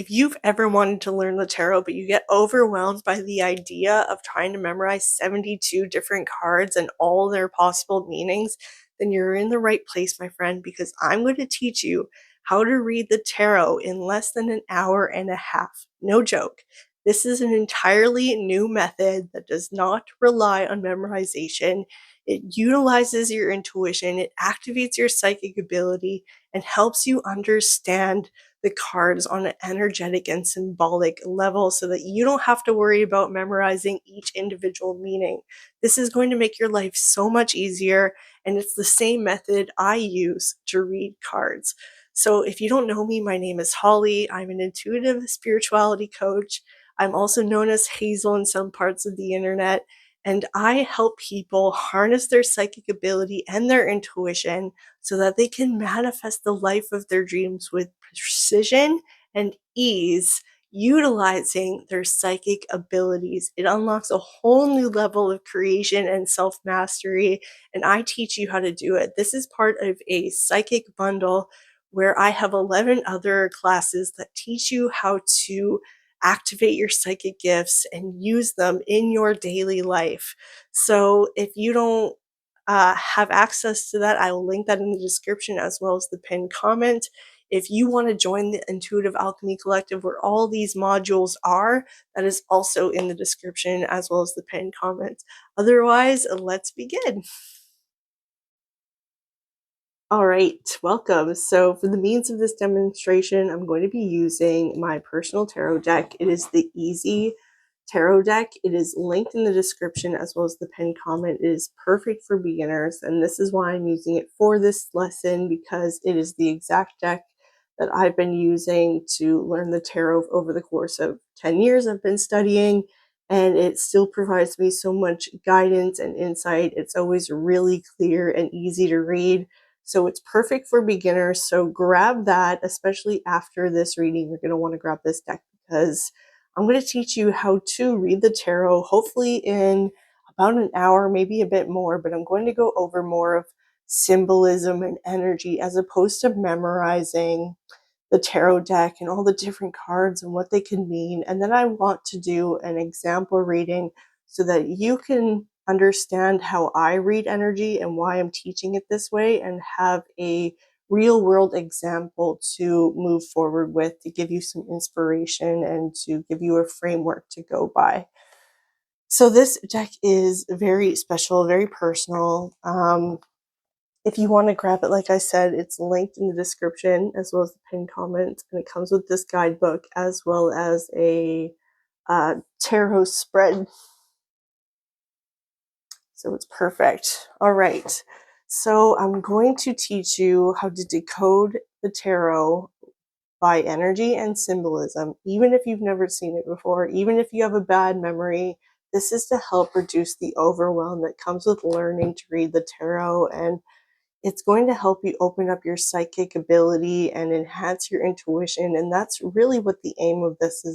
If you've ever wanted to learn the tarot, but you get overwhelmed by the idea of trying to memorize 72 different cards and all their possible meanings, then you're in the right place, my friend, because I'm going to teach you how to read the tarot in less than an hour and a half. No joke. This is an entirely new method that does not rely on memorization. It utilizes your intuition, it activates your psychic ability, and helps you understand the cards on an energetic and symbolic level so that you don't have to worry about memorizing each individual meaning. This is going to make your life so much easier, and it's the same method I use to read cards. So if you don't know me, my name is Holly. I'm an intuitive spirituality coach. I'm also known as Hazel in some parts of the internet, and I help people harness their psychic ability and their intuition so that they can manifest the life of their dreams with precision and ease, utilizing their psychic abilities. It unlocks a whole new level of creation and self mastery, and I teach you how to do it. This is part of a psychic bundle where I have 11 other classes that teach you how to activate your psychic gifts and use them in your daily life. So if you don't have access to that, I will link that in the description as well as the pinned comment. If you want to join the Intuitive Alchemy Collective where all these modules are, that is also in the description as well as the pinned comment. Otherwise, let's begin. All right, welcome. So for the means of this demonstration, I'm going to be using my personal tarot deck. It is the Easy Tarot deck. It is linked in the description as well as the pinned comment. It is perfect for beginners, and this is why I'm using it for this lesson, because it is the exact deck that I've been using to learn the tarot over the course of 10 years I've been studying, and it still provides me so much guidance and insight. It's always really clear and easy to read. So it's perfect for beginners. So grab that, especially after this reading. You're going to want to grab this deck because I'm going to teach you how to read the tarot, hopefully in about an hour, maybe a bit more, but I'm going to go over more of symbolism and energy as opposed to memorizing the tarot deck and all the different cards and what they can mean. And then I want to do an example reading so that you can understand how I read energy and why I'm teaching it this way, and have a real world example to move forward with to give you some inspiration and to give you a framework to go by. So this deck is very special, very personal. If you want to grab it, like I said, it's linked in the description as well as the pinned comment, and it comes with this guidebook as well as a tarot spread. So it's perfect. All right. So I'm going to teach you how to decode the tarot by energy and symbolism, even if you've never seen it before, even if you have a bad memory. This is to help reduce the overwhelm that comes with learning to read the tarot, and it's going to help you open up your psychic ability and enhance your intuition. And that's really what the aim of this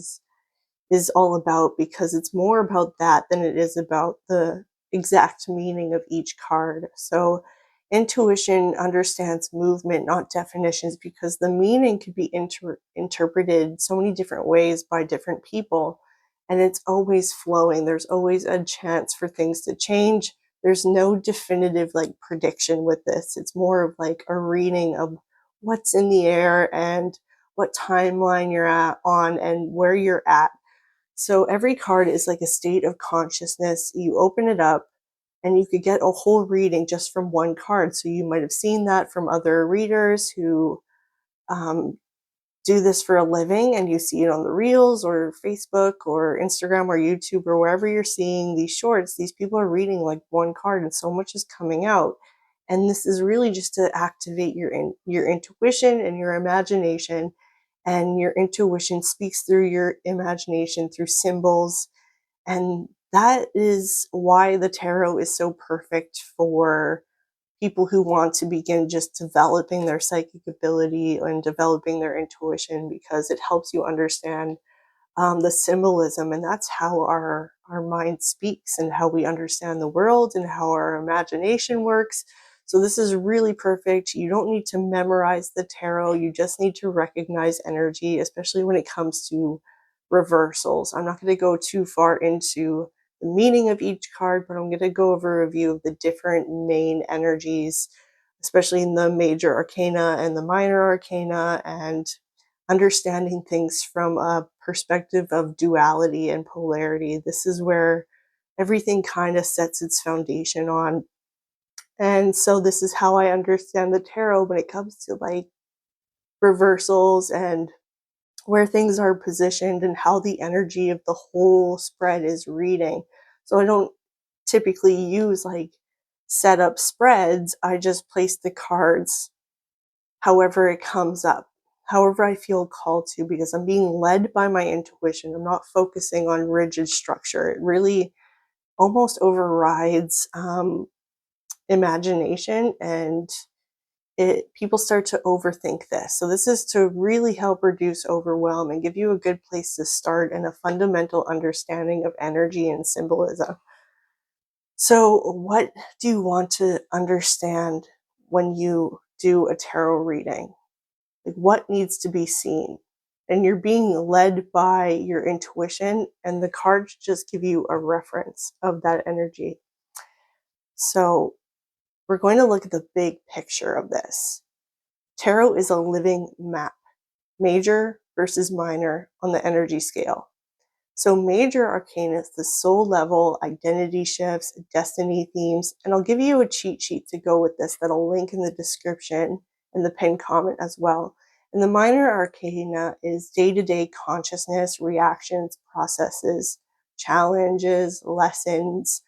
is all about, because it's more about that than it is about the exact meaning of each card. So intuition understands movement, not definitions, because the meaning could be interpreted so many different ways by different people, and it's always flowing. There's always a chance for things to change. There's no definitive like prediction with this. It's more of like a reading of what's in the air and what timeline you're at on and where you're at. So every card is like a state of consciousness. You open it up and you could get a whole reading just from one card. So you might have seen that from other readers who um, do this for a living, and you see it on the reels or Facebook or Instagram or YouTube or wherever you're seeing these shorts. These people are reading like one card and so much is coming out. And this is really just to activate your intuition and your imagination. And your intuition speaks through your imagination, through symbols. And that is why the tarot is so perfect for people who want to begin just developing their psychic ability and developing their intuition, because it helps you understand the symbolism. And that's how our mind speaks and how we understand the world and how our imagination works. So this is really perfect. You don't need to memorize the tarot. You just need to recognize energy, especially when it comes to reversals. I'm not going to go too far into the meaning of each card, but I'm going to go over a review of the different main energies, especially in the major arcana and the minor arcana, and understanding things from a perspective of duality and polarity. This is where everything kind of sets its foundation on. And so this is how I understand the tarot when it comes to like reversals and where things are positioned and how the energy of the whole spread is reading. So I don't typically use like set up spreads. I just place the cards however it comes up, however I feel called to, because I'm being led by my intuition. I'm not focusing on rigid structure. It really almost overrides imagination, and people start to overthink this. So this is to really help reduce overwhelm and give you a good place to start and a fundamental understanding of energy and symbolism. So what do you want to understand when you do a tarot reading? Like what needs to be seen? And you're being led by your intuition, and the cards just give you a reference of that energy. So we're going to look at the big picture of this. Tarot is a living map, major versus minor on the energy scale. So major arcana is the soul level, identity shifts, destiny themes, and I'll give you a cheat sheet to go with this that I'll link in the description and the pinned comment as well. And the minor arcana is day-to-day consciousness, reactions, processes, challenges, lessons,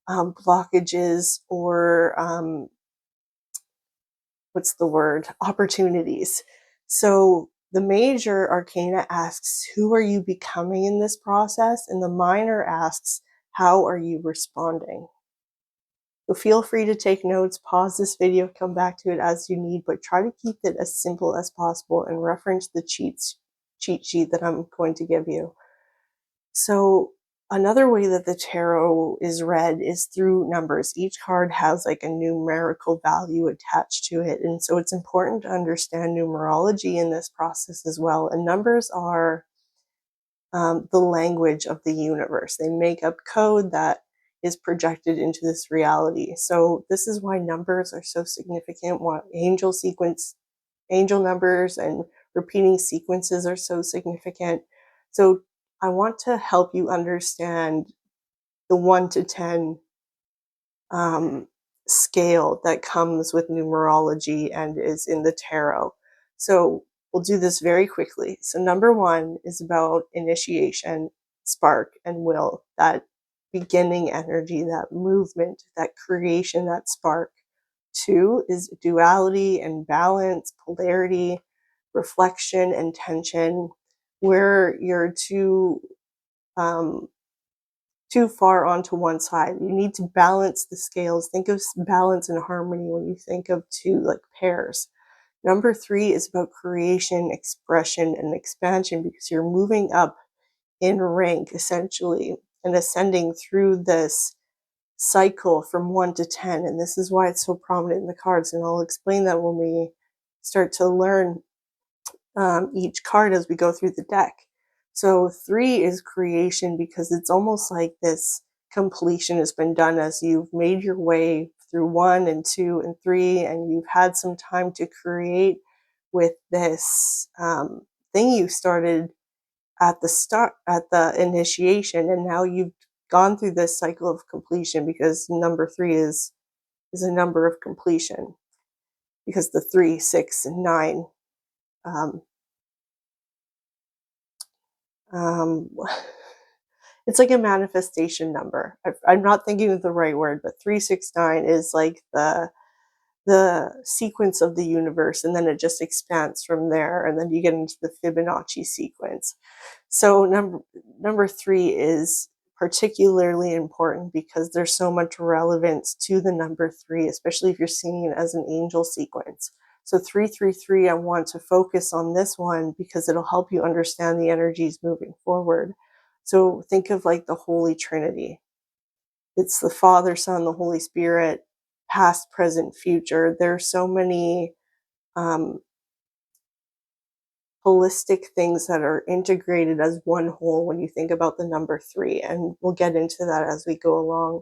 blockages, or opportunities. So the major arcana asks, who are you becoming in this process? And the minor asks, how are you responding? So feel free to take notes, pause this video, come back to it as you need, but try to keep it as simple as possible and reference the cheat sheet that I'm going to give you. So another way that the tarot is read is through numbers. Each card has like a numerical value attached to it. And so it's important to understand numerology in this process as well. And numbers are the language of the universe. They make up code that is projected into this reality. So this is why numbers are so significant, why angel numbers and repeating sequences are so significant. So I want to help you understand the 1 to 10 scale that comes with numerology and is in the tarot. So we'll do this very quickly. So number 1 is about initiation, spark, and will, that beginning energy, that movement, that creation, that spark. 2 is duality and balance, polarity, reflection, and tension, where you're too far onto one side. You need to balance the scales. Think of balance and harmony when you think of two like pairs. Number 3 is about creation, expression, and expansion, because you're moving up in rank essentially and ascending through this cycle from 1 to 10. And this is why it's so prominent in the cards. And I'll explain that when we start to learn each card as we go through the deck. So 3 is creation, because it's almost like this completion has been done as you've made your way through 1 and 2 and 3, and you've had some time to create with this thing you started at the initiation, and now you've gone through this cycle of completion, because number 3 is a number of completion, because the 3, 6, and 9 um, it's like a manifestation number. I'm not thinking of the right word, but 369 is like the sequence of the universe, and then it just expands from there, and then you get into the Fibonacci sequence. So number 3 is particularly important because there's so much relevance to the number 3, especially if you're seeing it as an angel sequence. So 333, I want to focus on this one because it'll help you understand the energies moving forward. So think of like the Holy Trinity. It's the Father, Son, the Holy Spirit, past, present, future. There are so many um, holistic things that are integrated as one whole when you think about the number three. And we'll get into that as we go along.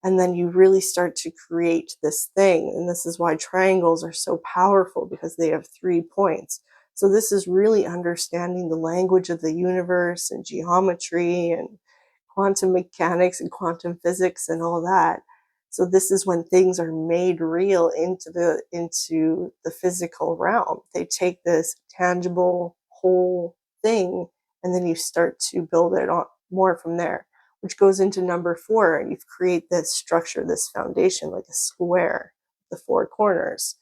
And then you really start to create this thing. And this is why triangles are so powerful, because they have 3 points. So this is really understanding the language of the universe and geometry and quantum mechanics and quantum physics and all that. So this is when things are made real into the physical realm. They take this tangible whole thing, and then you start to build it on more from there, which goes into number four. And you create this structure, this foundation, like a square, the four corners.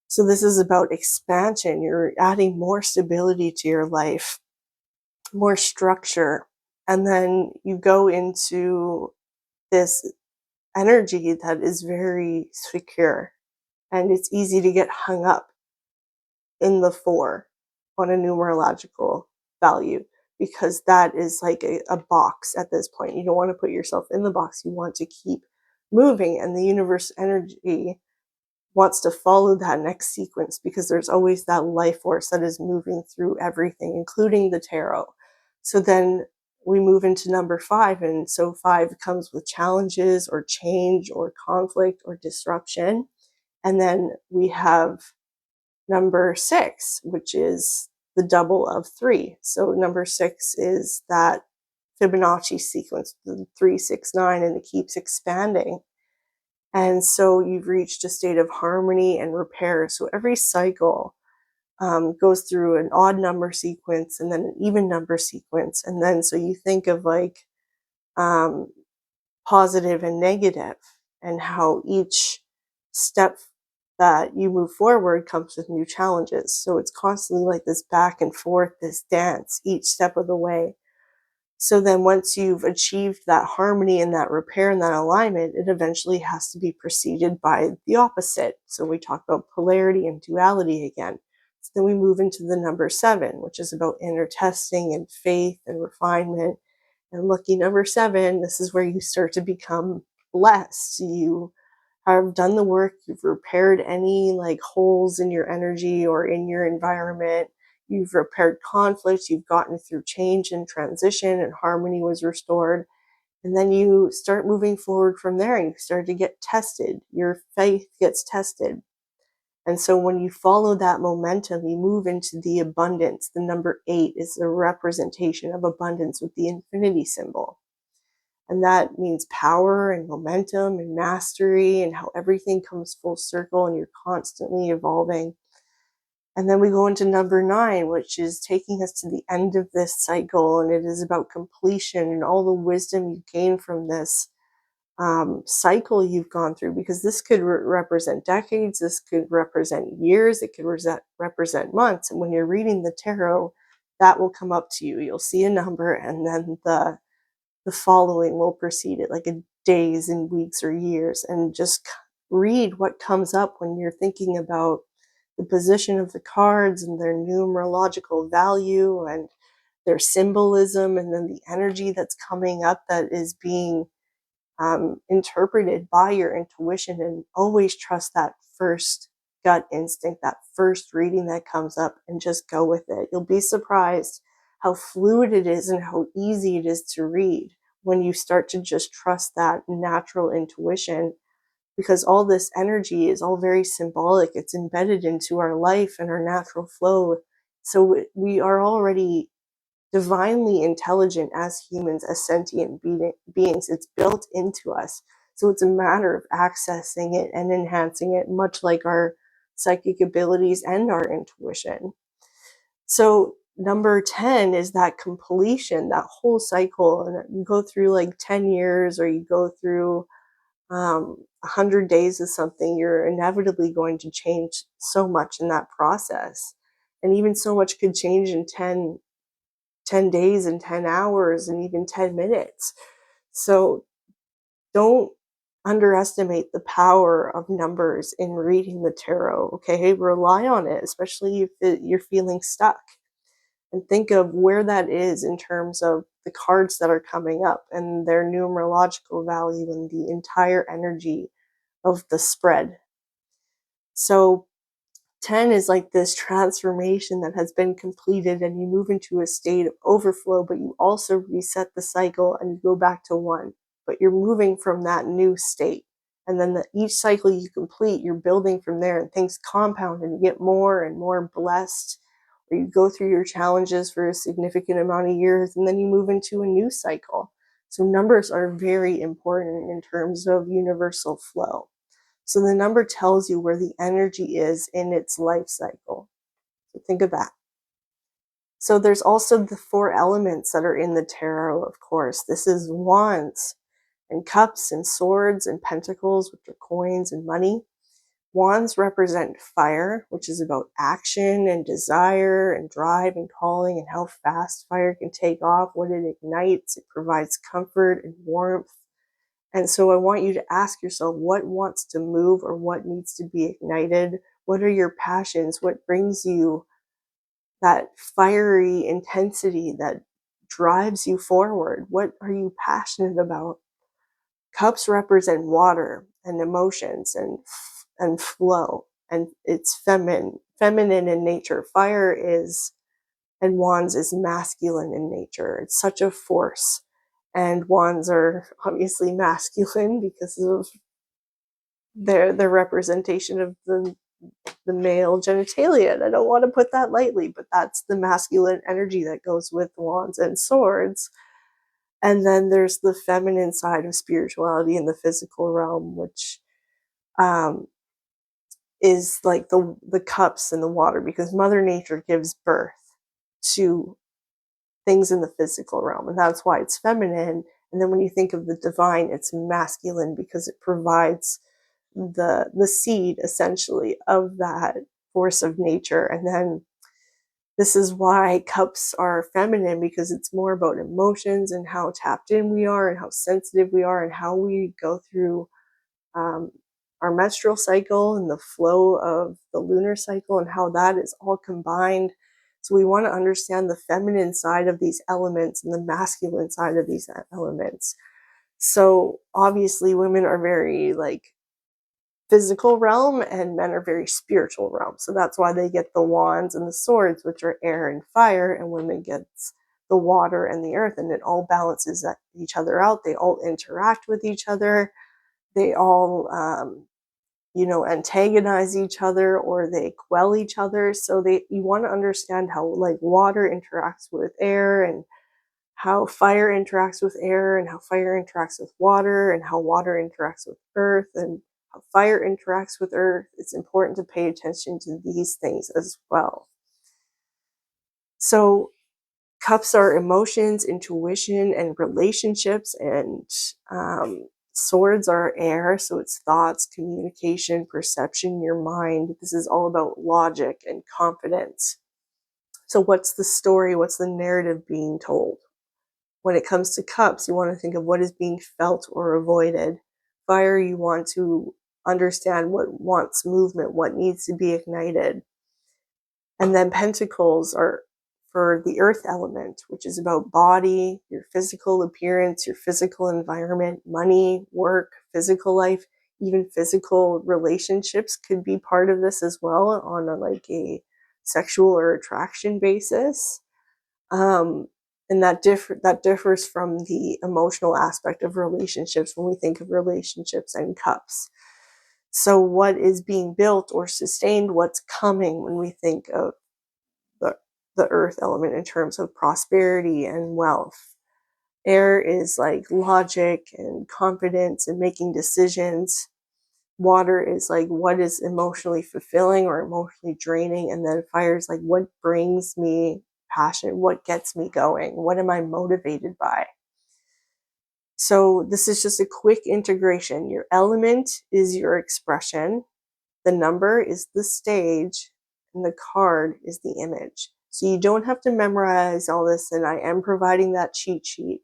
So this is about expansion. You're adding more stability to your life, more structure. And then you go into this energy that is very secure. And it's easy to get hung up in the four on a numerological value, because that is like a box at this point. You don't want to put yourself in the box. You want to keep moving. And the universe energy wants to follow that next sequence, because there's always that life force that is moving through everything, including the tarot. So then we move into number five. And so five comes with challenges or change or conflict or disruption. And then we have number six, which is the double of three. So number six is that Fibonacci sequence, the 369, and it keeps expanding. And so you've reached a state of harmony and repair. So every cycle goes through an odd number sequence and then an even number sequence. And then so you think of like um, positive and negative, and how each step that you move forward comes with new challenges. So it's constantly like this back and forth, this dance each step of the way. So then once you've achieved that harmony and that repair and that alignment, it eventually has to be preceded by the opposite. So we talk about polarity and duality again. So then we move into the number seven, which is about inner testing and faith and refinement. And lucky number seven, this is where you start to become blessed. You have done the work, you've repaired any like holes in your energy or in your environment. You've repaired conflicts, you've gotten through change and transition, and harmony was restored. And then you start moving forward from there, and you start to get tested. Your faith gets tested. And so when you follow that momentum, you move into the abundance. The number eight is a representation of abundance with the infinity symbol. And that means power and momentum and mastery, and how everything comes full circle and you're constantly evolving. And then we go into number nine, which is taking us to the end of this cycle. And it is about completion and all the wisdom you gain from this cycle you've gone through, because this could represent decades, this could represent years, it could represent months. And when you're reading the tarot, that will come up to you. You'll see a number, and then the following will precede it, like a days and weeks or years. And just read what comes up when you're thinking about the position of the cards and their numerological value and their symbolism, and then the energy that's coming up that is being interpreted by your intuition. And always trust that first gut instinct, that first reading that comes up, and just go with it. You'll be surprised how fluid it is and how easy it is to read when you start to just trust that natural intuition, because all this energy is all very symbolic. It's embedded into our life and our natural flow. So we are already divinely intelligent as humans, as sentient beings. It's built into us. So it's a matter of accessing it and enhancing it, much like our psychic abilities and our intuition. So number 10 is that completion, that whole cycle. And you go through like 10 years, or you go through 100 days of something, you're inevitably going to change so much in that process. And even so much could change in 10 days and 10 hours and even 10 minutes. So don't underestimate the power of numbers in reading the tarot, okay? Rely on it, especially if you're feeling stuck. And think of where that is in terms of the cards that are coming up and their numerological value and the entire energy of the spread. So 10 is like this transformation that has been completed, and you move into a state of overflow, but you also reset the cycle and you go back to 1. But you're moving from that new state. And then each cycle you complete, you're building from there, and things compound and you get more and more blessed. Or you go through your challenges for a significant amount of years and then you move into a new cycle. So numbers are very important in terms of universal flow. So the number tells you where the energy is in its life cycle. So think of that. So there's also the 4 elements that are in the tarot, of course. This is wands and cups and swords and pentacles, which are coins and money. Wands represent fire, which is about action and desire and drive and calling and how fast fire can take off, what it ignites. It provides comfort and warmth. And so I want you to ask yourself, what wants to move or what needs to be ignited? What are your passions? What brings you that fiery intensity that drives you forward? What are you passionate about? Cups represent water and emotions and flow, and it's feminine in nature. Fire is, and wands is masculine in nature. It's such a force. And wands are obviously masculine because of their representation of the male genitalia. And I don't want to put that lightly, but that's the masculine energy that goes with wands and swords. And then there's the feminine side of spirituality in the physical realm, which is like the cups and the water, because Mother Nature gives birth to things in the physical realm, and that's why it's feminine. And then when you think of the divine, it's masculine because it provides the seed essentially of that force of nature. And then this is why cups are feminine, because it's more about emotions and how tapped in we are and how sensitive we are and how we go through um, our menstrual cycle and the flow of the lunar cycle and how that is all combined. So we want to understand the feminine side of these elements and the masculine side of these elements. So obviously women are very like physical realm and men are very spiritual realm. So that's why they get the wands and the swords, which are air and fire, and women gets the water and the earth, and it all balances each other out. They all interact with each other. They all antagonize each other, or they quell each other. So you want to understand how like water interacts with air, and how fire interacts with air, and how fire interacts with water, and how water interacts with earth, and how fire interacts with earth. It's important to pay attention to these things as well. So cups are emotions, intuition, and relationships, and swords are air, so it's thoughts, communication, perception, your mind. This is all about logic and confidence. So what's the story? What's the narrative being told? When it comes to cups, you want to think of what is being felt or avoided. Fire, you want to understand what wants movement, what needs to be ignited. And then pentacles are for the earth element, which is about body, your physical appearance, your physical environment, money, work, physical life, even physical relationships could be part of this as well on a sexual or attraction basis. And that differs from the emotional aspect of relationships when we think of relationships and cups. So what is being built or sustained, what's coming when we think of the earth element in terms of prosperity and wealth. Air is like logic and confidence and making decisions. Water is like what is emotionally fulfilling or emotionally draining. And then fire is like what brings me passion, what gets me going, what am I motivated by. So this is just a quick integration. Your element is your expression, the number is the stage, and the card is the image. So you don't have to memorize all this, and I am providing that cheat sheet.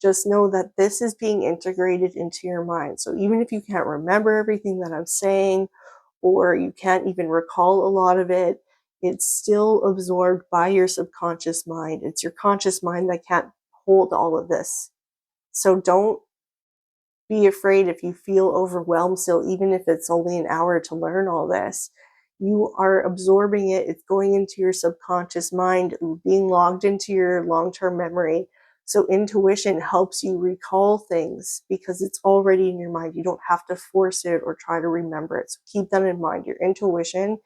Just know that this is being integrated into your mind. So even if you can't remember everything that I'm saying, or you can't even recall a lot of it, it's still absorbed by your subconscious mind. It's your conscious mind that can't hold all of this. So don't be afraid if you feel overwhelmed still, even if it's only an hour to learn all this. You are absorbing it, it's going into your subconscious mind, being logged into your long term memory. So, intuition helps you recall things because it's already in your mind. You don't have to force it or try to remember it. So, keep that in mind. Your intuition,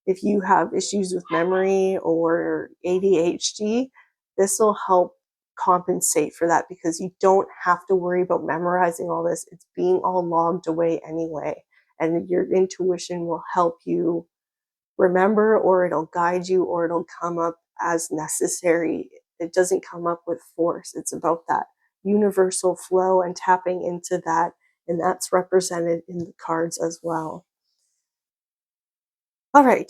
if you have issues with memory or ADHD, this will help compensate for that because you don't have to worry about memorizing all this. It's being all logged away anyway. And your intuition will help you remember, or it'll guide you, or it'll come up as necessary. It doesn't come up with force. It's about that universal flow and tapping into that. And that's represented in the cards as well. All right.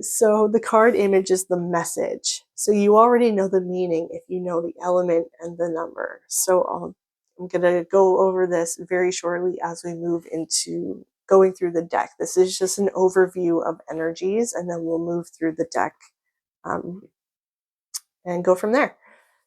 So the card image is the message. So you already know the meaning if you know the element and the number. So I'm going to go over this very shortly as we move into going through the deck. This is just an overview of energies, and then we'll move through the deck um, and go from there.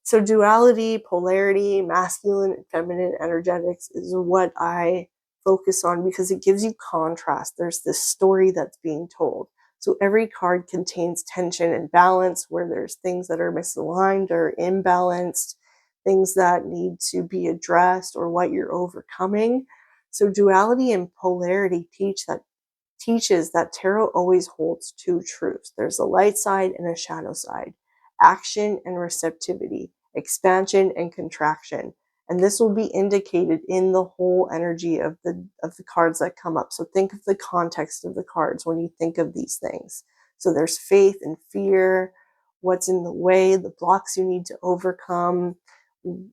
So duality, polarity, masculine and feminine energetics is what I focus on because it gives you contrast. There's this story that's being told. So every card contains tension and balance, where there's things that are misaligned or imbalanced, things that need to be addressed or what you're overcoming. So duality and polarity teaches that tarot always holds two truths. There's a light side and a shadow side, action and receptivity, expansion and contraction. And this will be indicated in the whole energy of the cards that come up. So think of the context of the cards when you think of these things. So there's faith and fear, what's in the way, the blocks you need to overcome,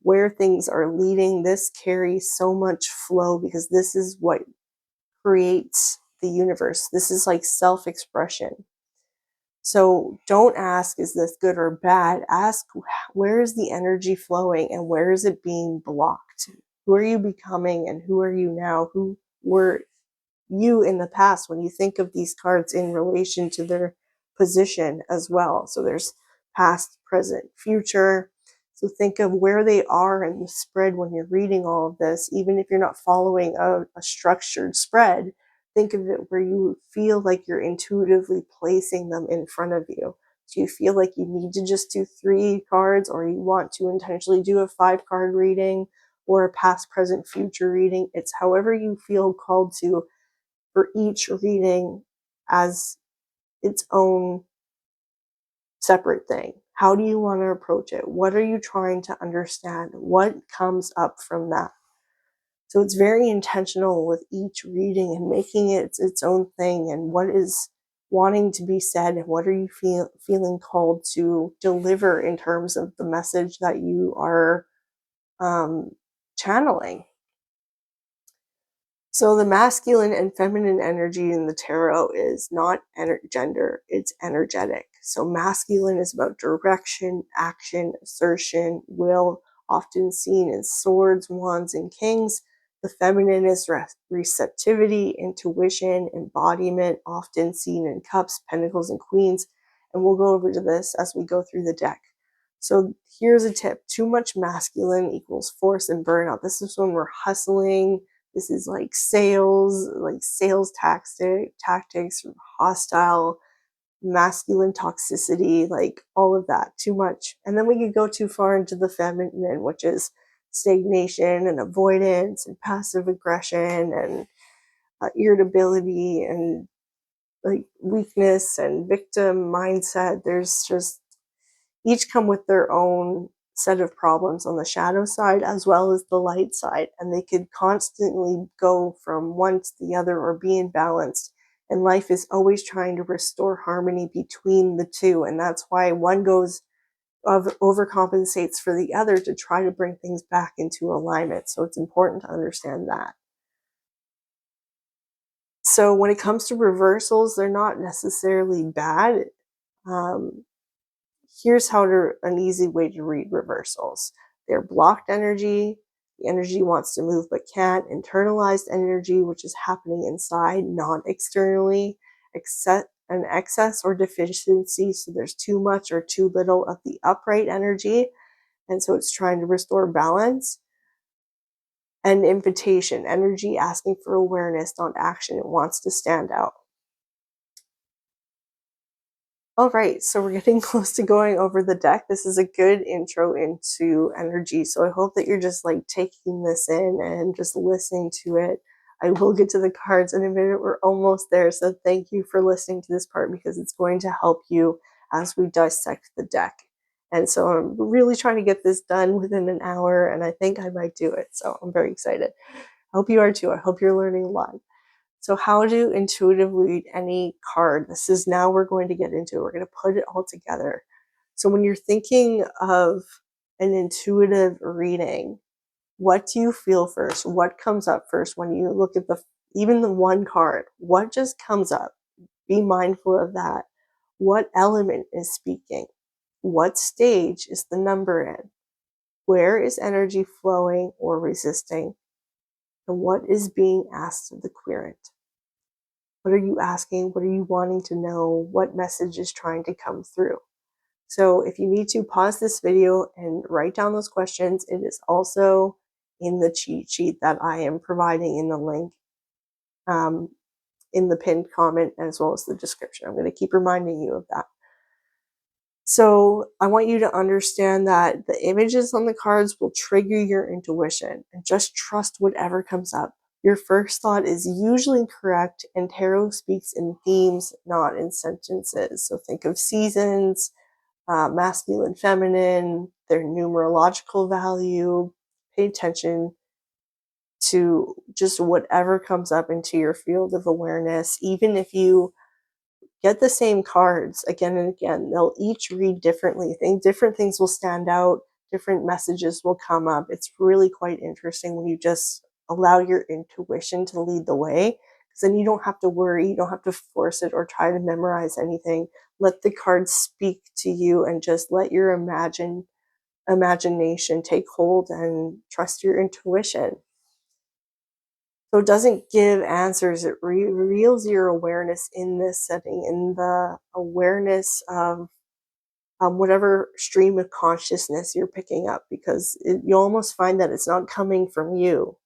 where things are leading. This carries so much flow because this is what creates the universe. This is like self-expression. So don't ask, is this good or bad? Ask, where is the energy flowing and where is it being blocked? Who are you becoming and who are you now? Who were you in the past when you think of these cards in relation to their position as well? So there's past, present, future. So think of where they are in the spread when you're reading all of this, even if you're not following a structured spread. Think of it where you feel like you're intuitively placing them in front of you. Do you feel like you need to just do 3 cards, or you want to intentionally do a 5-card reading or a past, present, future reading? It's however you feel called to for each reading as its own separate thing. How do you want to approach it? What are you trying to understand? What comes up from that? So it's very intentional with each reading and making it its own thing, and what is wanting to be said and what are you feeling called to deliver in terms of the message that you are channeling. So the masculine and feminine energy in the tarot is not gender, it's energetic. So masculine is about direction, action, assertion, will, often seen in swords, wands, and kings. The feminine is receptivity, intuition, embodiment, often seen in cups, pentacles, and queens. And we'll go over to this as we go through the deck. So here's a tip. Too much masculine equals force and burnout. This is when we're hustling. This is like sales tactics, hostile, masculine toxicity, like all of that, too much. And then we could go too far into the feminine, which is stagnation and avoidance and passive aggression and irritability and like weakness and victim mindset. There's just each come with their own set of problems on the shadow side as well as the light side, and they could constantly go from one to the other or be imbalanced, and life is always trying to restore harmony between the two, and that's why one goes overcompensates for the other to try to bring things back into alignment. So it's important to understand that. So when it comes to reversals, they're not necessarily bad. um, Here's an easy way to read reversals. They're blocked energy. The energy wants to move but can't. Internalized energy, which is happening inside, not externally. An excess or deficiency, so there's too much or too little of the upright energy, and so it's trying to restore balance. and invitation, energy asking for awareness, not action. It wants to stand out. All right, so we're getting close to going over the deck. This is a good intro into energy. So I hope that you're just like taking this in and just listening to it. I will get to the cards in a minute. We're almost there. So thank you for listening to this part because it's going to help you as we dissect the deck. And so I'm really trying to get this done within an hour, and I think I might do it. So I'm very excited. I hope you are too. I hope you're learning a lot. So how to intuitively read any card. This is now we're going to get into it. We're going to put it all together. So when you're thinking of an intuitive reading, what do you feel first? What comes up first when you look at even the one card? What just comes up? Be mindful of that. What element is speaking? What stage is the number in? Where is energy flowing or resisting? And what is being asked of the querent? What are you asking? What are you wanting to know? What message is trying to come through? So if you need to pause this video and write down those questions, it is also in the cheat sheet that I am providing in the link um, in the pinned comment as well as the description. I'm going to keep reminding you of that. So I want you to understand that the images on the cards will trigger your intuition, and just trust whatever comes up. Your first thought is usually correct, and tarot speaks in themes, not in sentences. So think of seasons, masculine, feminine, their numerological value. Pay attention to just whatever comes up into your field of awareness. Even if you get the same cards again and again, they'll each read differently. Different things will stand out, different messages will come up. It's really quite interesting when you just allow your intuition to lead the way, because then you don't have to worry, you don't have to force it or try to memorize anything. Let the cards speak to you and just let your imagination take hold and trust your intuition. So it doesn't give answers, it reveals your awareness in this setting, in the awareness of whatever stream of consciousness you're picking up, because you almost find that it's not coming from you.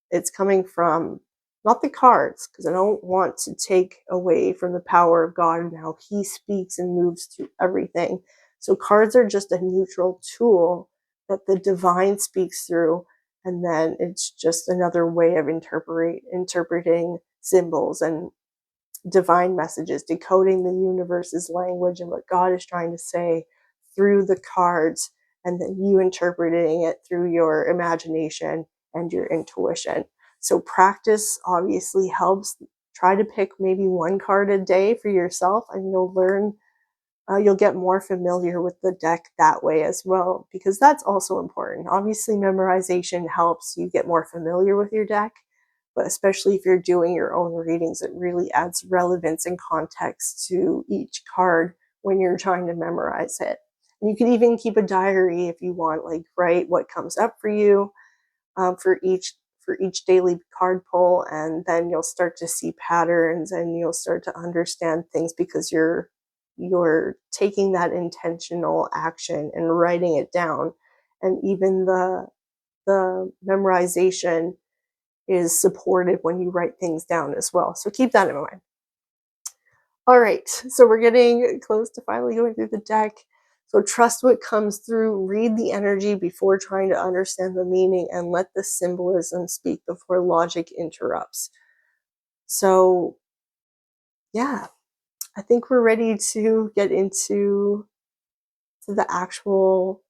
It's coming from not the cards, because I don't want to take away from the power of God and how he speaks and moves through everything. So cards are just a neutral tool that the divine speaks through, and then it's just another way of interpreting symbols and divine messages, decoding the universe's language and what God is trying to say through the cards, and then you interpreting it through your imagination and your intuition. So practice obviously helps. Try to pick maybe one card a day for yourself, and you'll learn, you'll get more familiar with the deck that way as well, because that's also important. Obviously, memorization helps you get more familiar with your deck, but especially if you're doing your own readings, it really adds relevance and context to each card when you're trying to memorize it. And you can even keep a diary if you want, like write what comes up for you for each daily card pull, and then you'll start to see patterns and you'll start to understand things, because you're taking that intentional action and writing it down. And even the memorization is supported when you write things down as well. So keep that in mind. All right, so we're getting close to finally going through the deck. So trust what comes through, read the energy before trying to understand the meaning, and let the symbolism speak before logic interrupts. So yeah, I think we're ready to get into the actual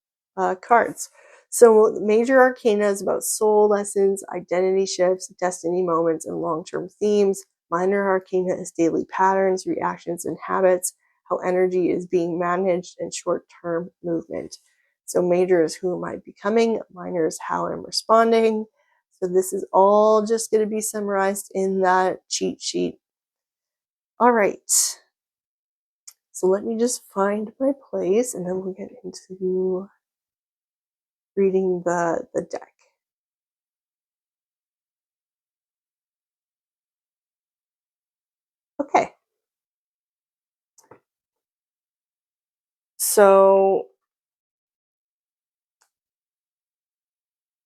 cards. So major arcana is about soul lessons, identity shifts, destiny moments, and long-term themes. Minor arcana is daily patterns, reactions, and habits, how energy is being managed, and short-term movement. So major is who am I becoming, minor is how I'm responding. So this is all just going to be summarized in that cheat sheet. All right. So let me just find my place, and then we'll get into reading the deck. Okay. So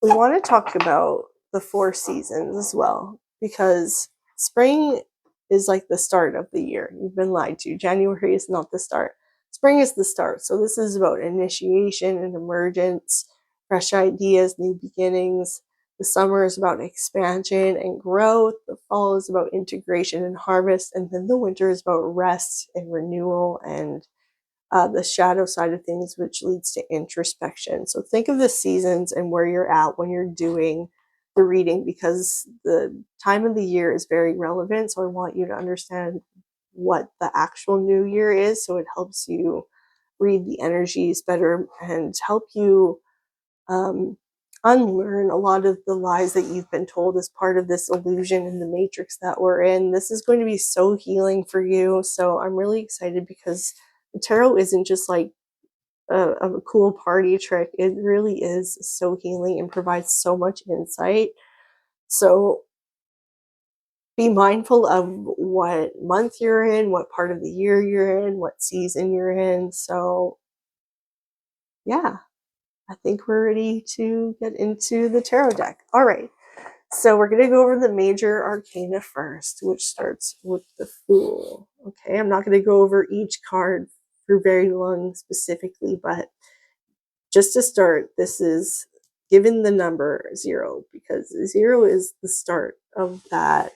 we want to talk about the four seasons as well, because spring is like the start of the year. You've been lied to. January is not the start. Spring is the start. So this is about initiation and emergence, fresh ideas, new beginnings. The summer is about expansion and growth. The fall is about integration and harvest. And then the winter is about rest and renewal and the shadow side of things, which leads to introspection. So think of the seasons and where you're at when you're doing the reading, because the time of the year is very relevant. So I want you to understand what the actual new year is, so it helps you read the energies better and help you um, unlearn a lot of the lies that you've been told as part of this illusion in the matrix that we're in. This is going to be so healing for you. So I'm really excited because the tarot isn't just like a cool party trick. It really is so healing and provides so much insight. So be mindful of what month you're in, what part of the year you're in, what season you're in. So yeah, I think we're ready to get into the tarot deck. All right. So we're going to go over the major arcana first, which starts with the Fool. Okay, I'm not going to go over each card for very long specifically, but just to start, this is given the number 0 because 0 is the start of that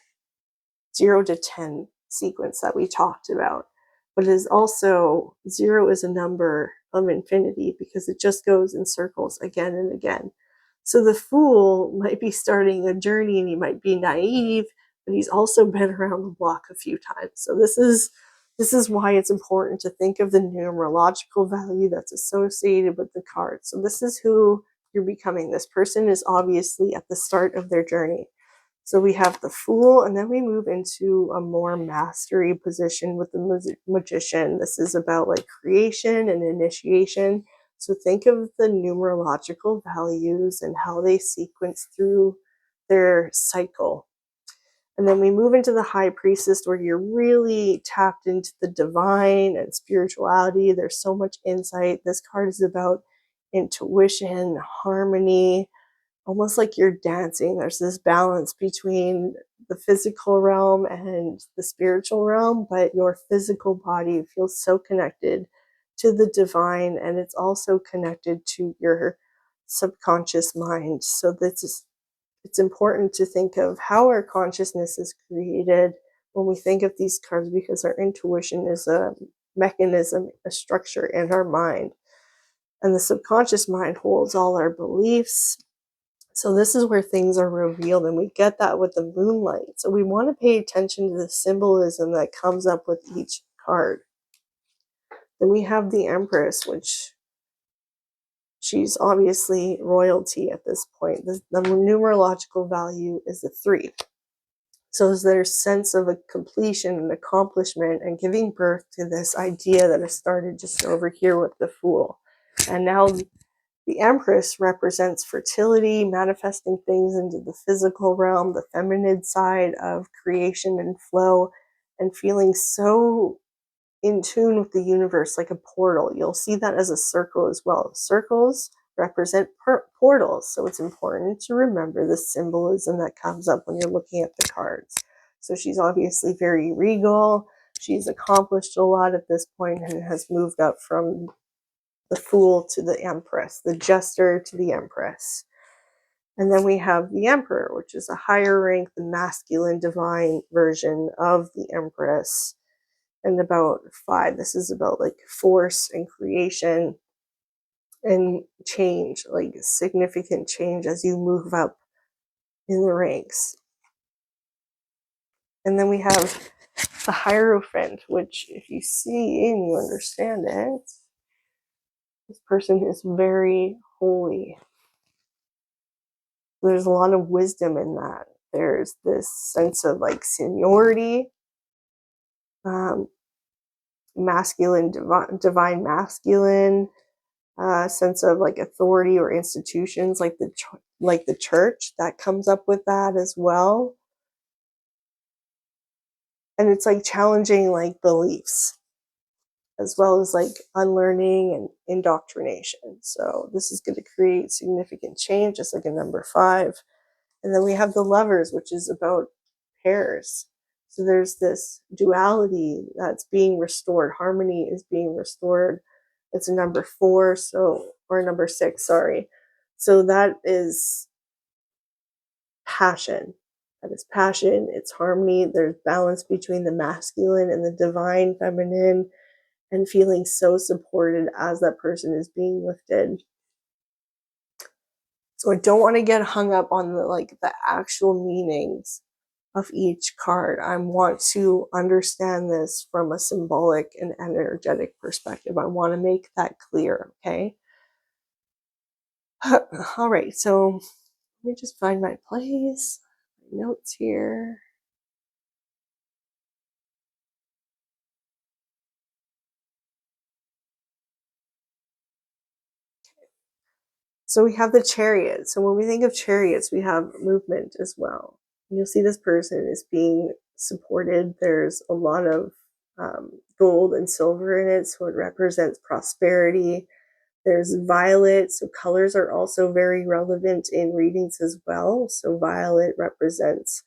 0 to 10 sequence that we talked about. But it is also 0 is a number of infinity because it just goes in circles again and again. So the Fool might be starting a journey and he might be naive, but he's also been around the block a few times. So this is why it's important to think of the numerological value that's associated with the card. So this is who you're becoming. This person is obviously at the start of their journey. So we have the Fool, and then we move into a more mastery position with the Magician. This is about like creation and initiation. So think of the numerological values and how they sequence through their cycle. And then we move into the High Priestess, where you're really tapped into the divine and spirituality. There's so much insight. This card is about intuition, harmony, almost like you're dancing. There's this balance between the physical realm and the spiritual realm, but your physical body feels so connected to the divine, and it's also connected to your subconscious mind. So it's important to think of how our consciousness is created when we think of these cards, because our intuition is a mechanism, a structure in our mind. And the subconscious mind holds all our beliefs. So this is where things are revealed, and we get that with the moonlight. So we want to pay attention to the symbolism that comes up with each card. Then we have the Empress, which she's obviously royalty at this point. The numerological value is a 3. So is their sense of a completion and accomplishment and giving birth to this idea that has started just over here with the Fool. And now the Empress represents fertility, manifesting things into the physical realm, the feminine side of creation and flow, and feeling so in tune with the universe, like a portal. You'll see that as a circle as well. Circles represent portals, so it's important to remember the symbolism that comes up when you're looking at the cards. So she's obviously very regal. She's accomplished a lot at this point and has moved up from the Fool to the Empress, the Jester to the Empress. And then we have the Emperor, which is a higher rank, the masculine divine version of the Empress. And about 5, this is about like force and creation and change, like significant change as you move up in the ranks. And then we have the Hierophant, which if you see and you understand it, this person is very holy. There's a lot of wisdom in that. There's this sense of like seniority, masculine, divine masculine, sense of like authority or institutions like the church that comes up with that as well. And it's like challenging like beliefs as well as like unlearning and indoctrination. So this is going to create significant change, just like a number 5. And then we have the Lovers, which is about pairs. So there's this duality that's being restored. Harmony is being restored. It's a number 4, so, or number 6, sorry. So that is passion. That is passion. It's harmony. There's balance between the masculine and the divine feminine, and feeling so supported as that person is being lifted. So I don't want to get hung up on the actual meanings of each card. I want to understand this from a symbolic and energetic perspective. I want to make that clear, okay? All right, so let me just find my place, my notes here. So we have the Chariot. So when we think of chariots, we have movement as well. You'll see this person is being supported. There's a lot of gold and silver in it, so it represents prosperity. There's violet, so colors are also very relevant in readings as well. So violet represents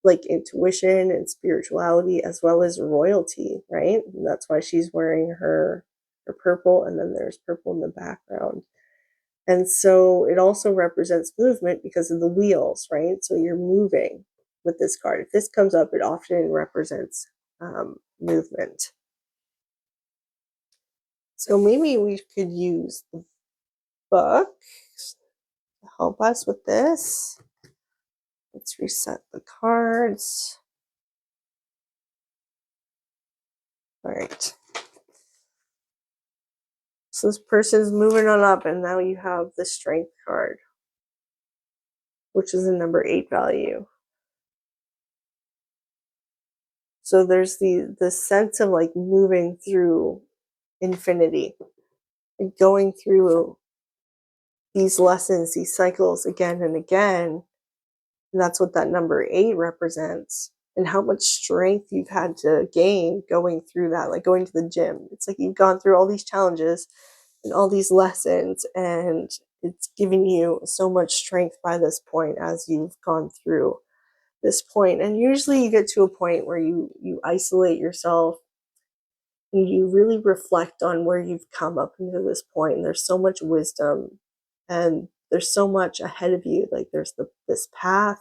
like intuition and spirituality as well as royalty, right? And that's why she's wearing her purple, and then there's purple in the background. And so it also represents movement because of the wheels, right? So you're moving with this card. If this comes up, it often represents movement. So maybe we could use the book to help us with this. Let's reset the cards. All right. So this person's moving on up, and now you have the Strength card, which is a number 8 value. So there's the sense of like moving through infinity, and going through these lessons, these cycles again and again. And that's what that number 8 represents, and how much strength you've had to gain going through that, like going to the gym. It's like you've gone through all these challenges and all these lessons, and it's giving you so much strength by this point as you've gone through this point. And usually you get to a point where you isolate yourself and you really reflect on where you've come up into this point, and there's so much wisdom and there's so much ahead of you. Like there's this path,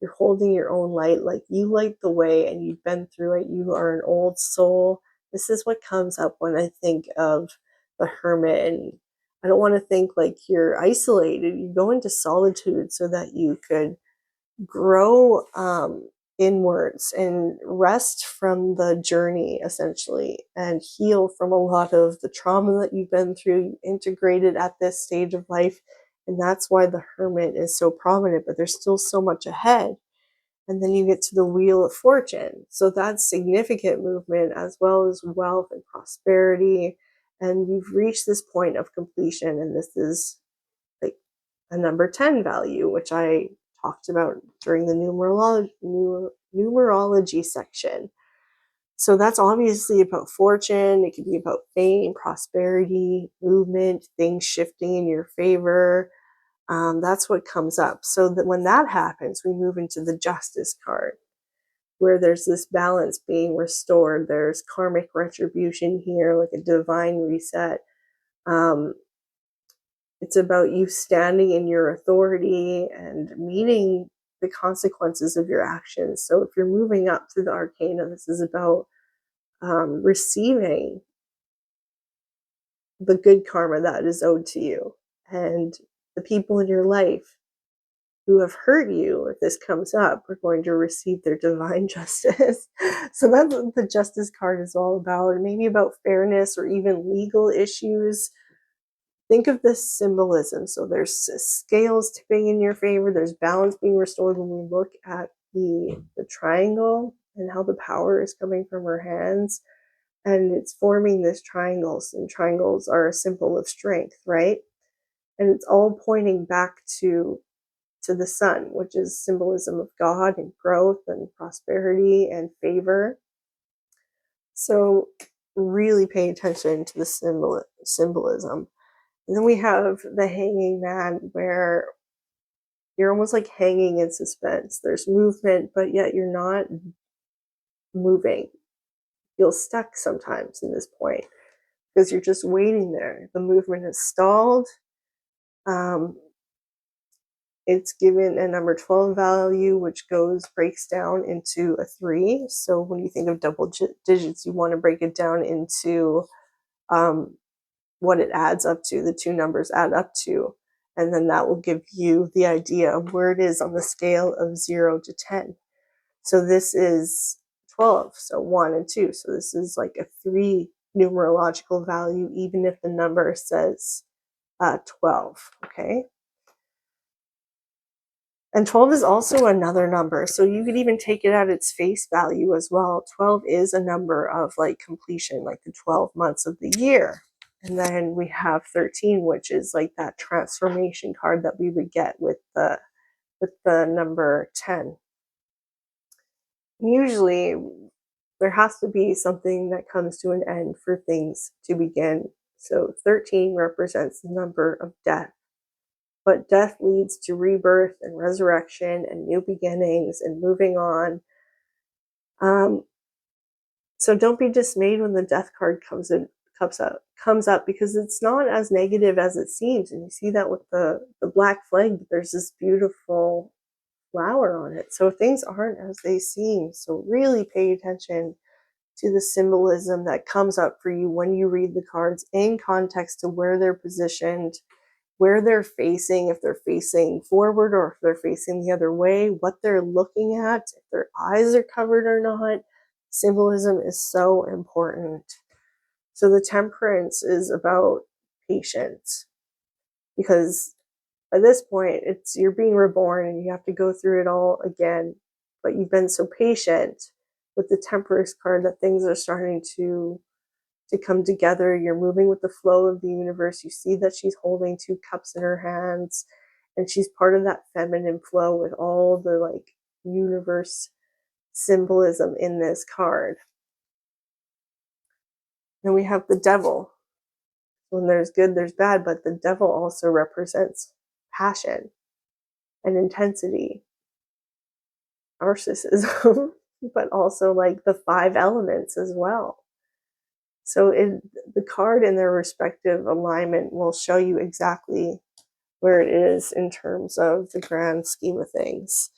you're holding your own light, like you light the way and you've been through it. You are an old soul. This is what comes up when I think of the Hermit. And I don't want to think like you're isolated. You go into solitude so that you could grow inwards and rest from the journey, essentially, and heal from a lot of the trauma that you've been through, integrated at this stage of life. And that's why the Hermit is so prominent, but there's still so much ahead. And then you get to the Wheel of Fortune. So that's significant movement as well as wealth and prosperity. And you've reached this point of completion. And this is like a number 10 value, which I talked about during the numerology section. So that's obviously about fortune. It could be about fame, prosperity, movement, things shifting in your favor. That's what comes up. So that when that happens, we move into the Justice card, where there's this balance being restored. There's karmic retribution here, like a divine reset. It's about you standing in your authority and meeting the consequences of your actions. So if you're moving up through the arcana, this is about receiving the good karma that is owed to you. And the people in your life who have hurt you, if this comes up, are going to receive their divine justice. So that's what the Justice card is all about. Maybe about fairness or even legal issues. Think of this symbolism. So there's scales tipping in your favor. There's balance being restored when we look at the triangle and how the power is coming from her hands. And it's forming this triangles, and triangles are a symbol of strength, right? And it's all pointing back to the sun, which is symbolism of God and growth and prosperity and favor. So really pay attention to the symbolism. And then we have the Hanging Man, where You're almost like hanging in suspense. There's movement, but yet you're not moving. Feel stuck sometimes in this point because you're just waiting there. The movement is stalled. Um, it's given a number 12 value, which breaks down into a 3. So when you think of double digits, you want to break it down into um, what it adds up to, the two numbers add up to. And then that will give you the idea of where it is on the scale of 0 to 10. So this is 12, so 1 and 2. So this is like a 3 numerological value, even if the number says 12, okay? And 12 is also another number, so you could even take it at its face value as well. 12 is a number of like completion, like the 12 months of the year. And then we have 13, which is like that transformation card that we would get with the number 10. Usually there has to be something that comes to an end for things to begin. So 13 represents the number of death. But death leads to rebirth and resurrection and new beginnings and moving on. So don't be dismayed when the death card comes up because it's not as negative as it seems. And you see that with the black flag, there's this beautiful flower on it. So things aren't as they seem. So really pay attention to the symbolism that comes up for you when you read the cards in context to where they're positioned, where they're facing, if they're facing forward or if they're facing the other way, what they're looking at, if their eyes are covered or not. Symbolism is so important. So the temperance is about patience because by this point it's you're being reborn and you have to go through it all again, but you've been so patient with the temperance card that things are starting to come together. You're moving with the flow of the universe. You see that she's holding 2 cups in her hands and she's part of that feminine flow with all the like universe symbolism in this card. And we have the devil. When there's good, there's bad, but the devil also represents passion and intensity, narcissism, but also like the 5 elements as well. So the card in their respective alignment will show you exactly where it is in terms of the grand scheme of things.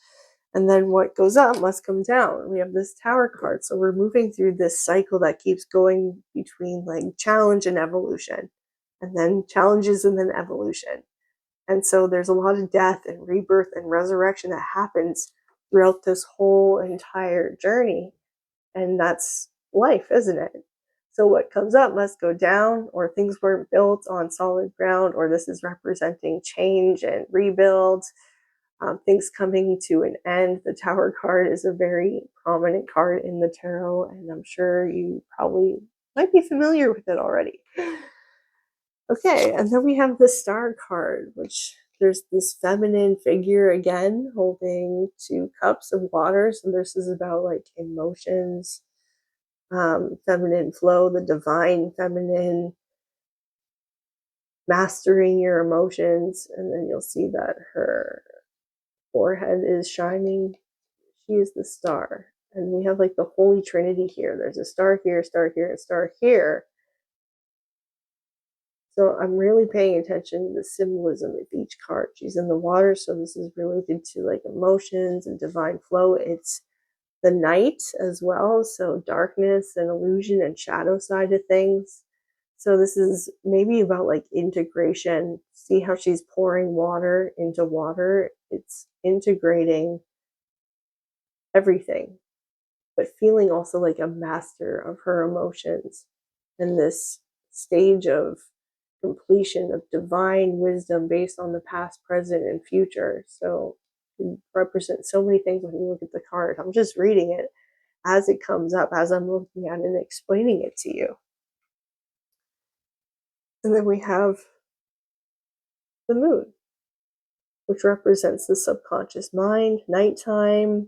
And then what goes up must come down. We have this tower card. So we're moving through this cycle that keeps going between like challenge and evolution, and then challenges and then evolution. And so there's a lot of death and rebirth and resurrection that happens throughout this whole entire journey. And that's life, isn't it? So what comes up must go down, or things weren't built on solid ground, or this is representing change and rebuild, things coming to an end. The Tower card is a very prominent card in the tarot, and I'm sure you probably might be familiar with it already. Okay, and then we have the Star card, which there's this feminine figure again holding 2 cups of water. So this is about like emotions, feminine flow, the divine feminine, mastering your emotions. And then you'll see that her forehead is shining. She is the star. And we have like the Holy Trinity here. There's a star here, star here, and star here. So I'm really paying attention to the symbolism of each card. She's in the water, so this is related to like emotions and divine flow. It's the night as well, so darkness and illusion and shadow side of things. So this is maybe about like integration. See how she's pouring water into water? It's integrating everything, but feeling also like a master of her emotions and this stage of completion of divine wisdom based on the past, present, and future. So it represents so many things when you look at the card. I'm just reading it as it comes up, as I'm looking at it and explaining it to you. And then we have the moon, which represents the subconscious mind, nighttime,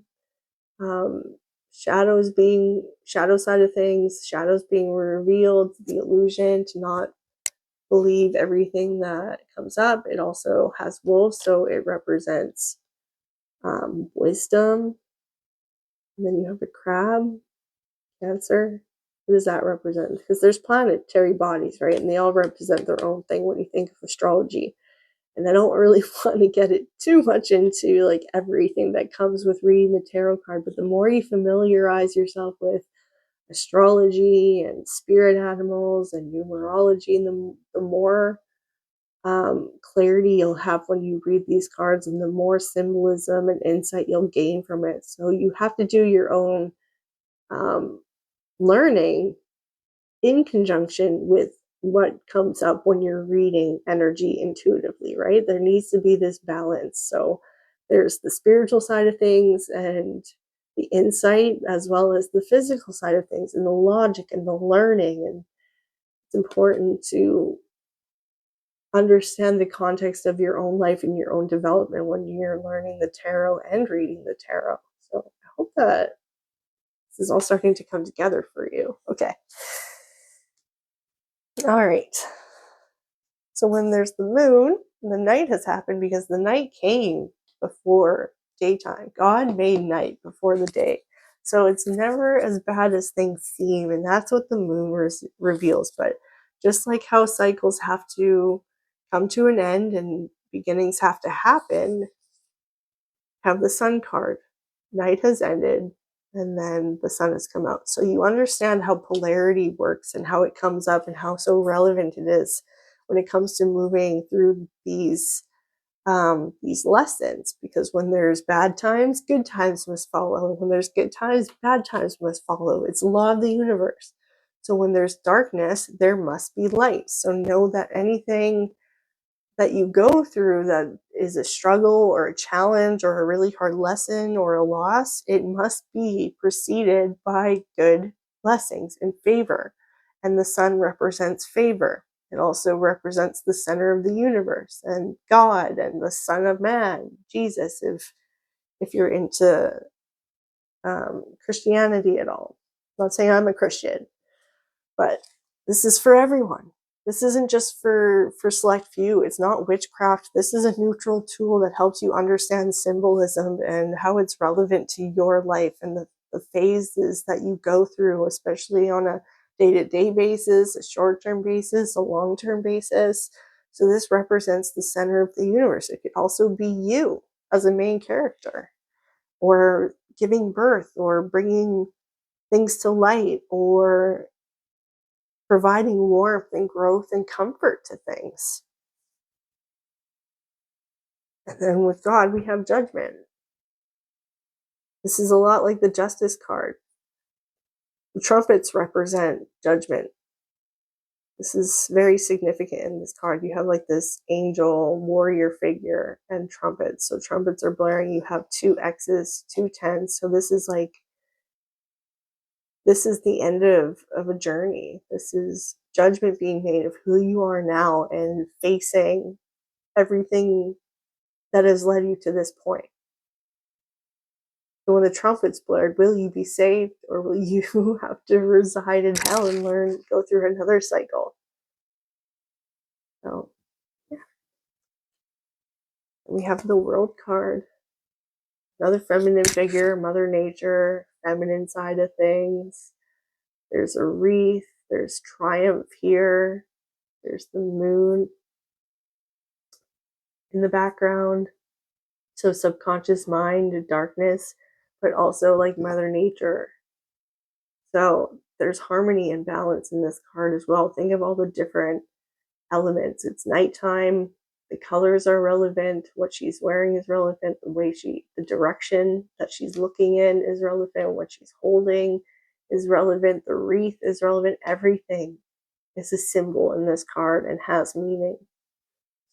shadow side of things, shadows being revealed, the illusion to not believe everything that comes up. It also has wolves, so it represents wisdom. And then you have the crab, Cancer. What does that represent? Because there's planetary bodies, right? And they all represent their own thing when you think of astrology. And I don't really want to get it too much into like everything that comes with reading the tarot card, but the more you familiarize yourself with astrology and spirit animals and numerology, and the more clarity you'll have when you read these cards, and the more symbolism and insight you'll gain from it. So you have to do your own learning in conjunction with what comes up when you're reading energy intuitively, right? There needs to be this balance. So there's the spiritual side of things and the insight, as well as the physical side of things and the logic and the learning. And it's important to understand the context of your own life and your own development when you're learning the tarot and reading the tarot. So I hope that this is all starting to come together for you. Okay. All right. So when there's the moon, the night has happened because the night came before daytime. God made night before the day. So it's never as bad as things seem. And that's what the moon reveals. But just like how cycles have to come to an end and beginnings have to happen, have the sun card. Night has ended and then the sun has come out. So you understand how polarity works and how it comes up and how so relevant it is when it comes to moving through these lessons. Because when there's bad times, good times must follow. When there's good times, bad times must follow. It's the law of the universe. So when there's darkness, there must be light. So know that anything that you go through that is a struggle or a challenge or a really hard lesson or a loss, it must be preceded by good blessings and favor. And the sun represents favor. It also represents the center of the universe and God and the Son of Man, Jesus, if you're into Christianity at all. I'm not saying I'm a Christian, but this is for everyone. This isn't just for select few. It's not witchcraft. This is a neutral tool that helps you understand symbolism and how it's relevant to your life and the phases that you go through, especially on a day-to-day basis, a short-term basis, a long-term basis. So this represents the center of the universe. It could also be you as a main character, or giving birth, or bringing things to light, or providing warmth and growth and comfort to things. And then with God, we have judgment. This is a lot like the Justice card. The trumpets represent judgment. This is very significant in this card. You have like this angel warrior figure and trumpets. So trumpets are blaring. You have 2 X's, 2 10s. So this is the end of a journey. This is judgment being made of who you are now and facing everything that has led you to this point. So when the trumpets blared, will you be saved, or will you have to reside in hell and go through another cycle? So, yeah. We have the World card, another feminine figure, Mother Nature, feminine side of things. There's a wreath, there's triumph here, there's the moon in the background. So subconscious mind, darkness, but also like Mother Nature. So there's harmony and balance in this card as well. Think of all the different elements. It's nighttime. The colors are relevant. What she's wearing is relevant. The direction that she's looking in is relevant. What she's holding is relevant. The wreath is relevant. Everything is a symbol in this card and has meaning.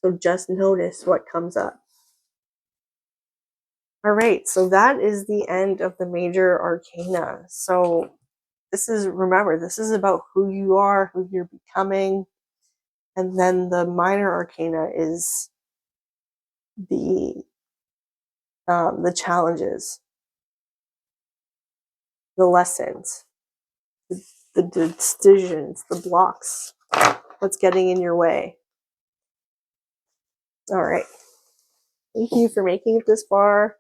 So just notice what comes up. All right, so that is the end of the major arcana. So remember, this is about who you are, who you're becoming. And then the minor arcana is the challenges, the lessons, the decisions, the blocks, what's getting in your way. All right. Thank you for making it this far.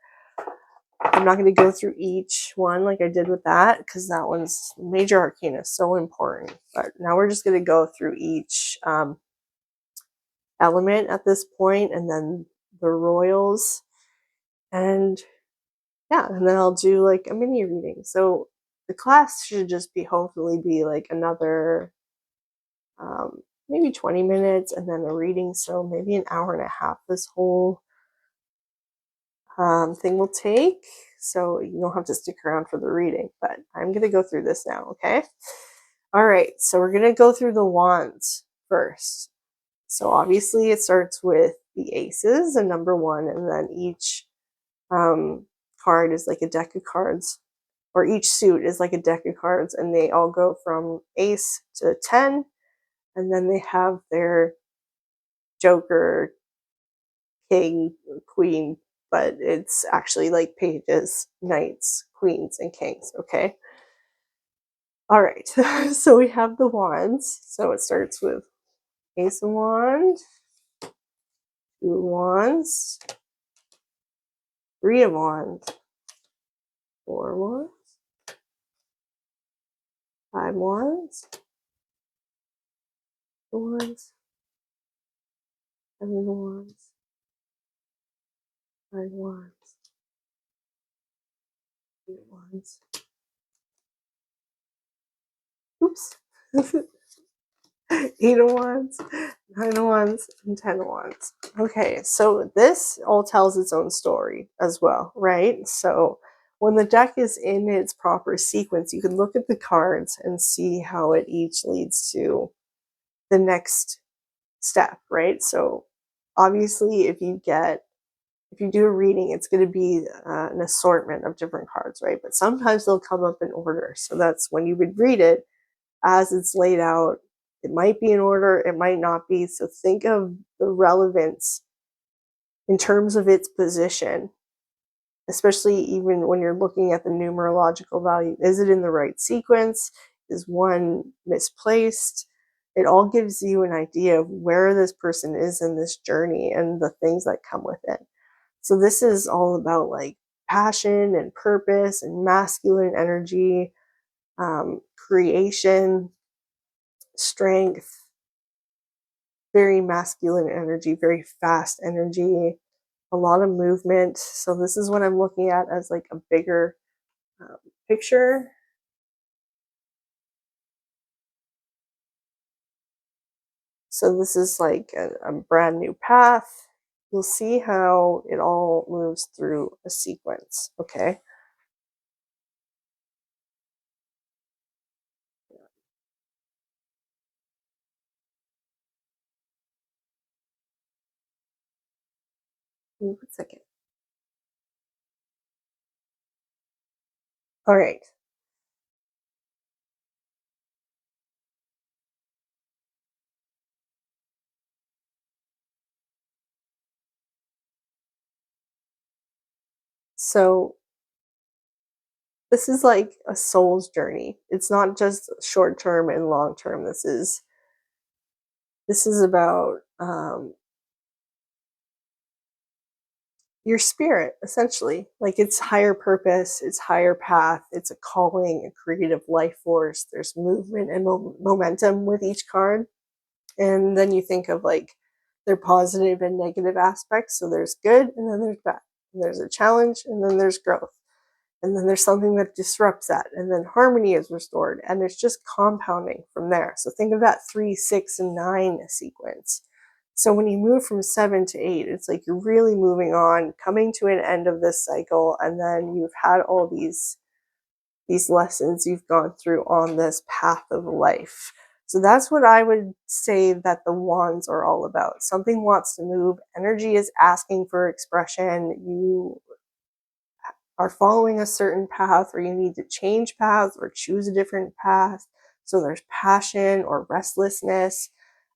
I'm not going to go through each one like I did with that because that one's major arcana, so important. But now we're just going to go through each element at this point, and then the royals, and yeah, and then I'll do like a mini reading. So the class should just be hopefully be like another maybe 20 minutes, and then a reading, so maybe an hour and a half this whole thing will take. So you don't have to stick around for the reading, but I'm going to go through this now, okay? All right, so we're going to go through the wands first. So obviously it starts with the aces and number 1, and then each card is like a deck of cards, or each suit is like a deck of cards, and they all go from ace to 10, and then they have their joker, king, queen, but it's actually like pages, knights, queens, and kings, okay? All right, so we have the wands. So it starts with ace of wands, 2 of wands, 3 of wands, 4 of wands, 5 wands, 6 of wands, 7 of wands, 5 wands, 8 wands. Oops. 8 of wands, 9 of wands, and 10 of wands. Okay, so this all tells its own story as well, right? So when the deck is in its proper sequence, you can look at the cards and see how it each leads to the next step, right? So obviously if you do a reading, it's going to be an assortment of different cards, right? But sometimes they'll come up in order. So that's when you would read it as it's laid out. It might be in order, it might not be. So think of the relevance in terms of its position, especially even when you're looking at the numerological value. Is it in the right sequence? Is one misplaced? It all gives you an idea of where this person is in this journey and the things that come with it. So this is all about like passion and purpose and masculine energy, creation, strength, very masculine energy, very fast energy, a lot of movement. So this is what I'm looking at as like a bigger picture. So this is like a brand new path. You'll see how it all moves through a sequence, okay? One second. All right. So this is like a soul's journey. It's not just short term and long term. This is about your spirit, essentially. Like it's higher purpose, it's higher path, it's a calling, a creative life force. There's movement and momentum with each card. And then you think of like their positive and negative aspects. So there's good, and then there's bad. And there's a challenge, and then there's growth. And then there's something that disrupts that, and then harmony is restored, and it's just compounding from there. So think of that 3, 6, and 9 sequence. So when you move from 7 to 8, it's like you're really moving on, coming to an end of this cycle, and then you've had all these lessons you've gone through on this path of life. So that's what I would say that the wands are all about. Something wants to move, energy is asking for expression, you are following a certain path, or you need to change paths or choose a different path. So there's passion or restlessness.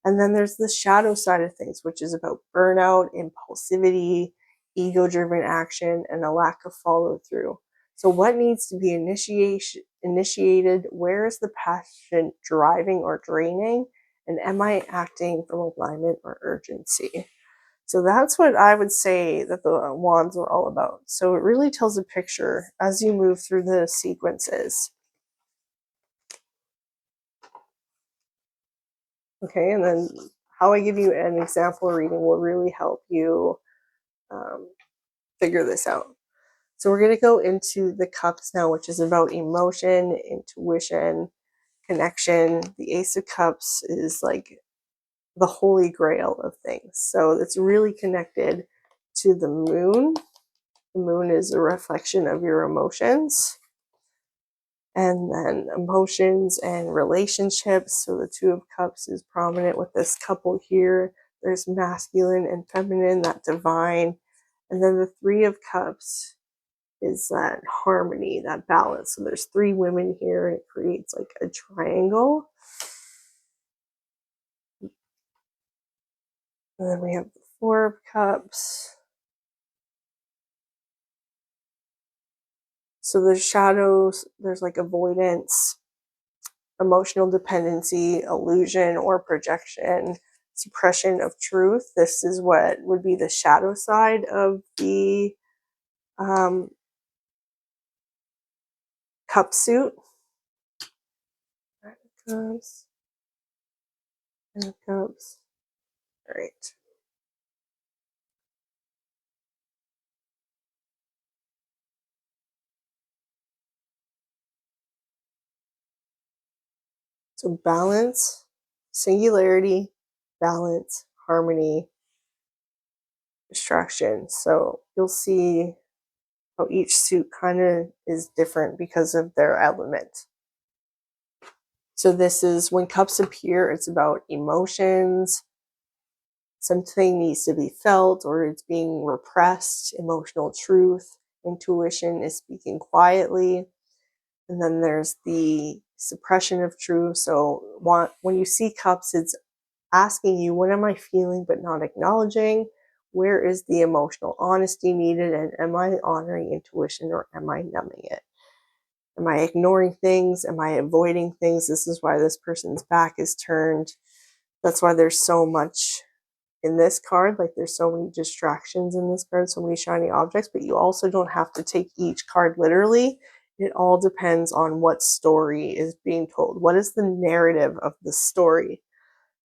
And then there's the shadow side of things, which is about burnout, impulsivity, ego-driven action, and a lack of follow through. So what needs to be initiated? Where is the passion driving or draining? And am I acting from alignment or urgency? So that's what I would say that the wands are all about. So it really tells a picture as you move through the sequences. Okay, and then how I give you an example reading will really help you figure this out. So we're going to go into the cups now, which is about emotion, intuition, connection. The Ace of Cups is like the holy grail of things. So it's really connected to the moon. The moon is a reflection of your emotions. And then emotions and relationships. So the Two of Cups is prominent with this couple here. There's masculine and feminine, that divine. And then the Three of Cups is that harmony, that balance. So there's three women here, and it creates like a triangle. And then we have the Four of Cups. So there's shadows, there's like avoidance, emotional dependency, illusion or projection, suppression of truth. This is what would be the shadow side of the cup suit. Cups and cups. All right. So balance, singularity, balance, harmony, distraction. So you'll see how each suit kind of is different because of their element. So this is when cups appear, it's about emotions. Something needs to be felt or it's being repressed, emotional truth. Intuition is speaking quietly. And then there's the suppression of truth. So when you see cups, it's asking you, what am I feeling but not acknowledging? Where is the emotional honesty needed? And am I honoring intuition or am I numbing it? Am I ignoring things? Am I avoiding things? This is why this person's back is turned. That's why there's so much in this card. Like there's so many distractions in this card, so many shiny objects, but you also don't have to take each card literally. It all depends on what story is being told. What is the narrative of the story?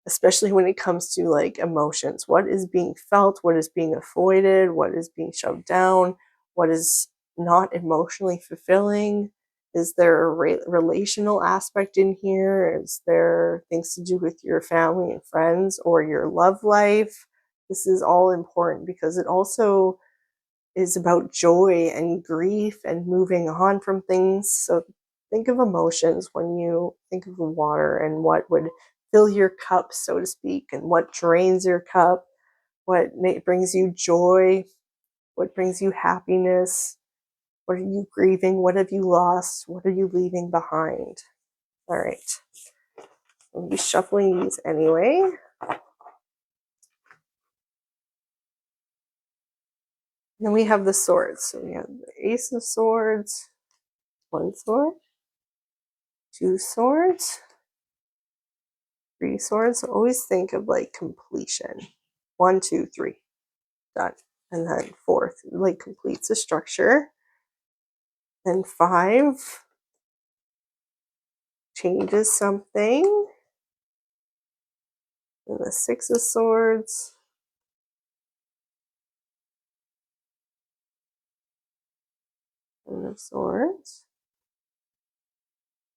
Especially when it comes to like emotions. What is being felt? What is being avoided? What is being shoved down? What is not emotionally fulfilling? Is there a relational aspect in here? Is there things to do with your family and friends or your love life? This is all important because it also is about joy and grief and moving on from things. So think of emotions when you think of the water and what would fill your cup, so to speak, and what drains your cup, what brings you joy, what brings you happiness, what are you grieving, what have you lost, what are you leaving behind. All right, I'll be shuffling these anyway. And then we have the swords. So we have the Ace of Swords, one sword, two swords, three swords. Always think of like completion. 1, 2, 3, done. And then fourth, like completes a structure. Then 5 changes something. And the 6 of Swords. And the Swords.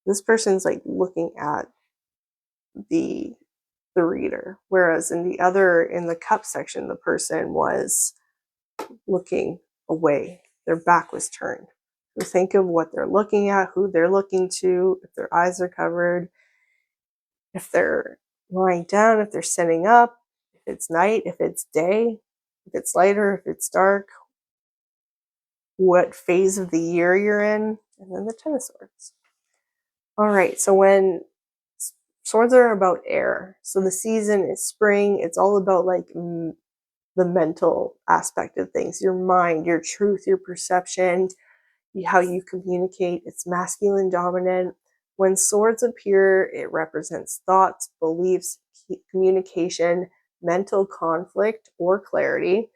This person's like looking at the reader, whereas in the cup section, the person was looking away. Their back was turned. So think of what they're looking at, who they're looking to, if their eyes are covered, if they're lying down, if they're sitting up, if it's night, if it's day, if it's lighter, if it's dark, what phase of the year you're in, and then the Ten of Swords. All right, so when swords are about air, so the season is spring, it's all about like the mental aspect of things, your mind, your truth, your perception, how you communicate. It's masculine dominant. When swords appear, it represents thoughts, beliefs, communication, mental conflict, or clarity.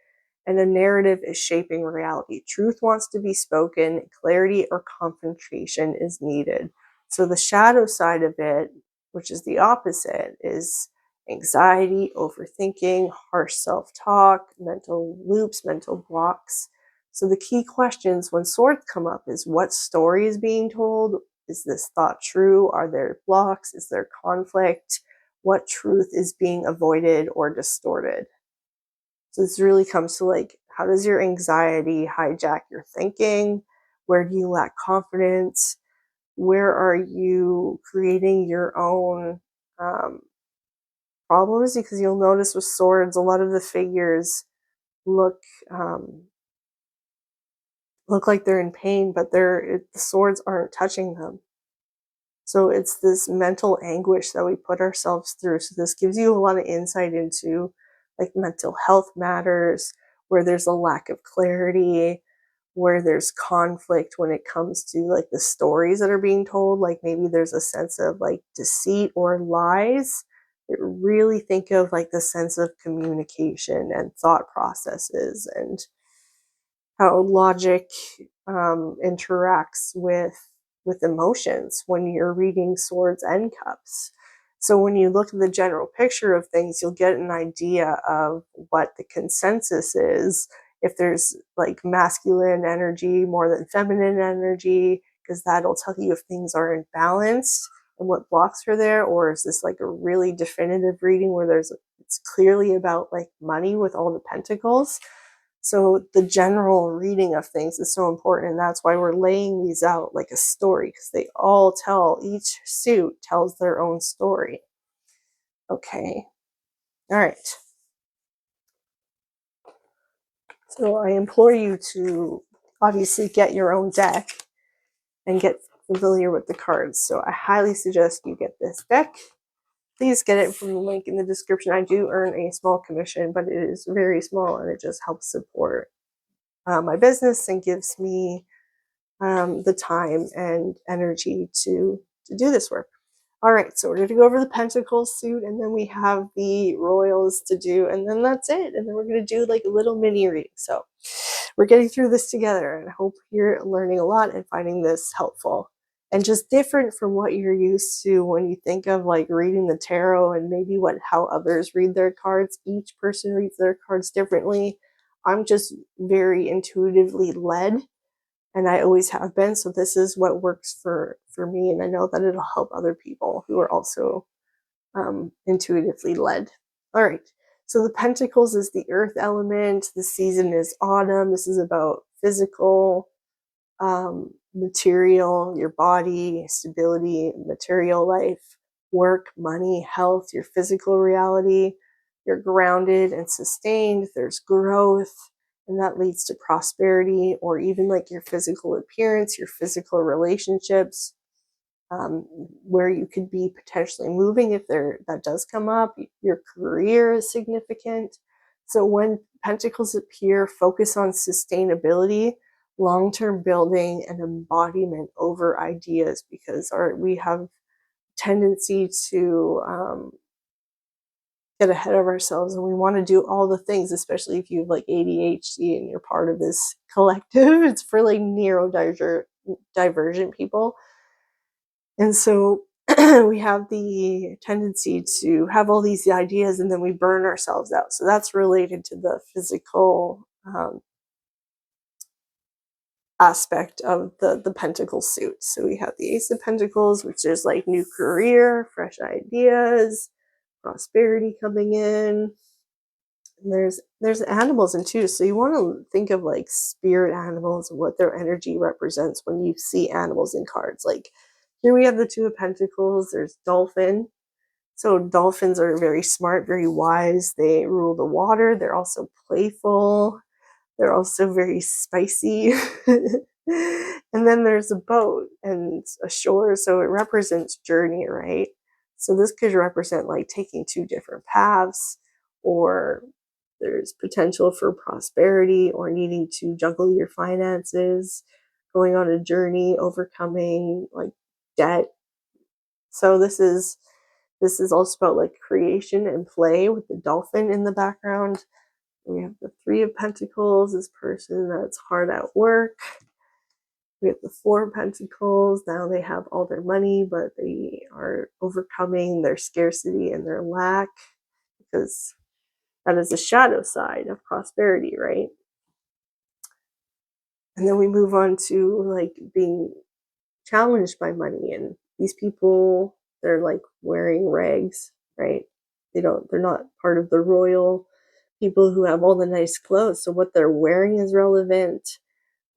And a narrative is shaping reality. Truth wants to be spoken, clarity or confrontation is needed. So the shadow side of it, which is the opposite, is anxiety, overthinking, harsh self talk, mental loops, mental blocks. So the key questions when swords come up is what story is being told? Is this thought true? Are there blocks? Is there conflict? What truth is being avoided or distorted? So this really comes to like, how does your anxiety hijack your thinking? Where do you lack confidence? Where are you creating your own problems? Because you'll notice with swords, a lot of the figures look um, look like they're in pain, but the swords aren't touching them. So it's this mental anguish that we put ourselves through. So this gives you a lot of insight into like mental health matters, where there's a lack of clarity, where there's conflict when it comes to like the stories that are being told. Like maybe there's a sense of like deceit or lies. Really think of like the sense of communication and thought processes and how logic interacts with emotions when you're reading swords and cups. So when you look at the general picture of things, you'll get an idea of what the consensus is. If there's like masculine energy more than feminine energy, because that'll tell you if things are imbalanced and what blocks are there, or is this like a really definitive reading where it's clearly about like money with all the pentacles. So the general reading of things is so important, and that's why we're laying these out like a story, because they all each suit tells their own story. Okay. All right. So I implore you to obviously get your own deck and get familiar with the cards. So I highly suggest you get this deck. Please get it from the link in the description. I do earn a small commission, but it is very small and it just helps support my business and gives me the time and energy to do this work. All right, so we're going to go over the Pentacles suit, and then we have the Royals to do, and then that's it. And then we're going to do like a little mini reading. So we're getting through this together, and I hope you're learning a lot and finding this helpful and just different from what you're used to when you think of like reading the tarot and maybe how others read their cards. Each person reads their cards differently. I'm just very intuitively led, and I always have been. So this is what works for me, and I know that it'll help other people who are also intuitively led. All right. So the Pentacles is the earth element. The season is autumn. This is about physical, material, your body, stability, material life, work, money, health, your physical reality. You're grounded and sustained. There's growth, and that leads to prosperity, or even like your physical appearance, your physical relationships, where you could be potentially moving if that does come up. Your career is significant. So when Pentacles appear, focus on sustainability, long-term building, and embodiment over ideas, because we have tendency to get ahead of ourselves, and we want to do all the things, especially if you have like ADHD and you're part of this collective. It's for like neurodivergent people. And so we have the tendency to have all these ideas and then we burn ourselves out. So that's related to the physical aspect of the Pentacle suit. So we have the Ace of Pentacles, which is like new career, fresh ideas, prosperity coming in. And there's animals in too. So you want to think of like spirit animals and what their energy represents when you see animals in cards. Like here we have the Two of Pentacles. There's dolphin. So dolphins are very smart, very wise. They rule the water. They're also playful. They're also very spicy. And then there's a boat and a shore. So it represents journey, right? So this could represent like taking two different paths, or there's potential for prosperity, or needing to juggle your finances, going on a journey, overcoming like debt. So this is This is also about like creation and play with the dolphin in the background. We have the Three of Pentacles, this person that's hard at work. We have the Four of Pentacles. Now they have all their money, but they are overcoming their scarcity and their lack, because that is the shadow side of prosperity, right? And then we move on to like being challenged by money, and these people, they're like wearing rags, right? They're not part of the royal people who have all the nice clothes. So what they're wearing is relevant.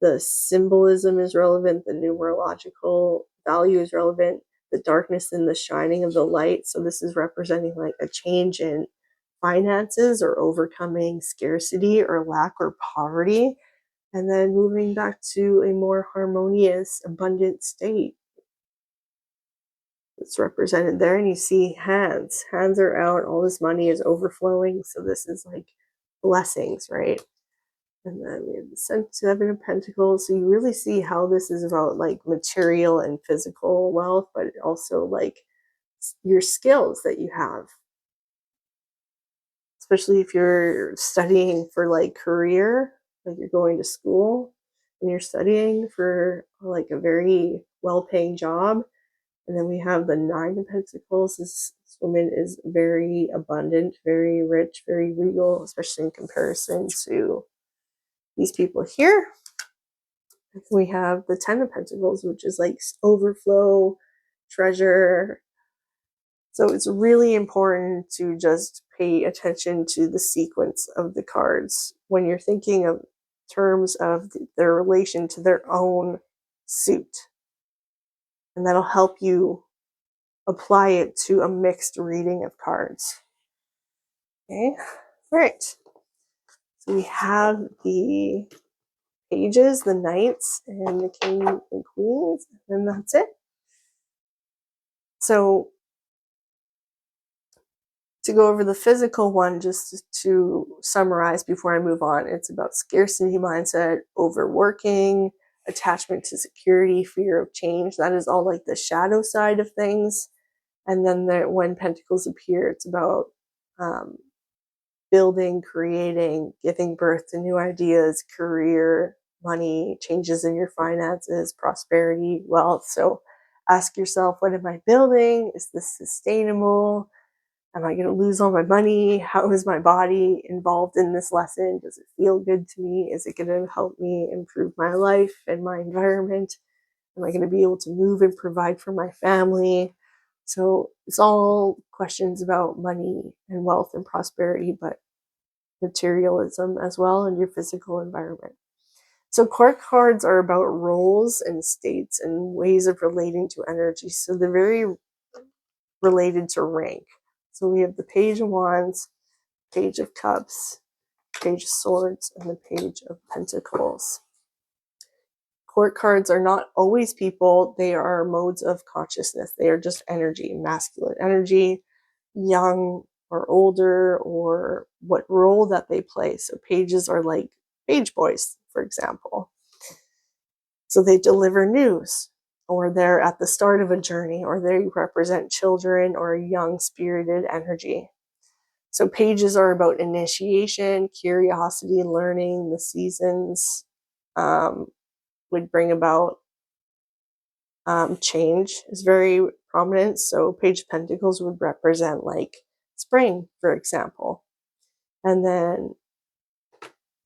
The symbolism is relevant. The numerological value is relevant. The darkness and the shining of the light. So this is representing like a change in finances or overcoming scarcity or lack or poverty, and then moving back to a more harmonious, abundant state. It's represented there, and you see hands. Hands are out. All this money is overflowing. So this is like blessings, right? And then we have the Seven of Pentacles. So you really see how this is about like material and physical wealth, but also like your skills that you have. Especially if you're studying for like career, like you're going to school and you're studying for like a very well-paying job. And then we have the Nine of Pentacles. This woman is very abundant, very rich, very regal, especially in comparison to these people here. We have the Ten of Pentacles, which is like overflow, treasure. So it's really important to just pay attention to the sequence of the cards when you're thinking of terms of their relation to their own suit. And that'll help you apply it to a mixed reading of cards. Okay, all right. So we have the pages, the knights, and the king and queens, and that's it. So to go over the physical one, just to summarize before I move on, it's about scarcity mindset, overworking, attachment to security, fear of change. That is all like the shadow side of things. And then when pentacles appear, it's about building, creating, giving birth to new ideas, career, money, changes in your finances, prosperity, wealth. So ask yourself, what am I building? Is this sustainable? Am I going to lose all my money? How is my body involved in this lesson? Does it feel good to me? Is it going to help me improve my life and my environment? Am I going to be able to move and provide for my family? So it's all questions about money and wealth and prosperity, but materialism as well in your physical environment. So court cards are about roles and states and ways of relating to energy. So they're very related to rank. So we have the Page of Wands, Page of Cups, Page of Swords, and the Page of Pentacles. Court cards are not always people. They are modes of consciousness. They are just energy, masculine energy, young or older, or what role that they play. So pages are like page boys, for example. So they deliver news, or they're at the start of a journey, or they represent children or young spirited energy. So pages are about initiation, curiosity, learning. The seasons would bring about change is very prominent. So Page of Pentacles would represent like spring, for example. And then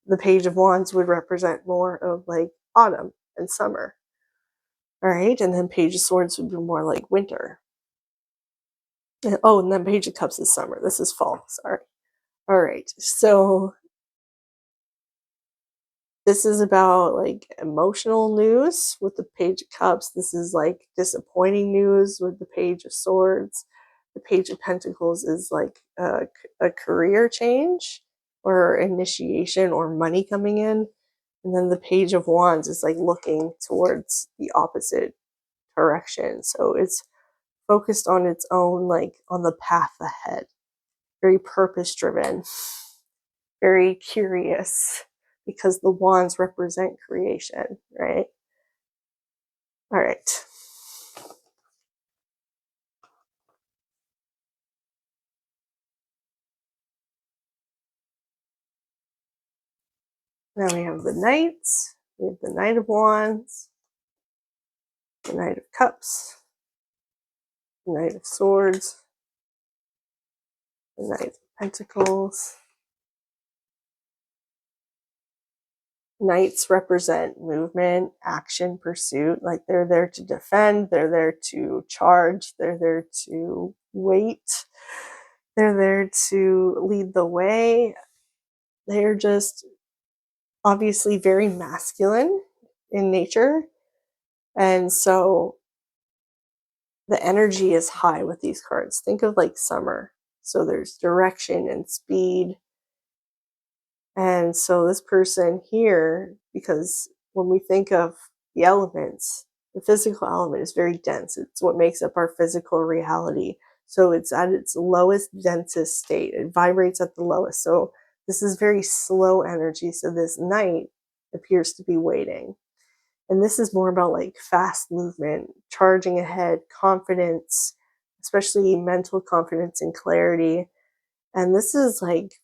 the Page of Wands would represent more of like autumn and summer. All right. And then Page of Swords would be more like winter. Oh, and then Page of Cups is summer. This is fall. Sorry. All right. So this is about like emotional news with the Page of Cups. This is like disappointing news with the Page of Swords. The Page of Pentacles is like a career change or initiation or money coming in. And then the Page of Wands is like looking towards the opposite direction. So it's focused on its own, like on the path ahead. Very purpose driven, very curious, because the wands represent creation, right? All right. Now we have the Knights. We have the Knight of Wands, the Knight of Cups, the Knight of Swords, the Knight of Pentacles. Knights represent movement, action, pursuit. Like they're there to defend, they're there to charge, they're there to wait, they're there to lead the way. They're just obviously very masculine in nature. And so the energy is high with these cards. Think of like summer. So there's direction and speed. And so this person here, because when we think of the elements, the physical element is very dense. It's what makes up our physical reality. So it's at its lowest, densest state. It vibrates at the lowest. So this is very slow energy. So this knight appears to be waiting. And this is more about like fast movement, charging ahead, confidence, especially mental confidence and clarity. And this is like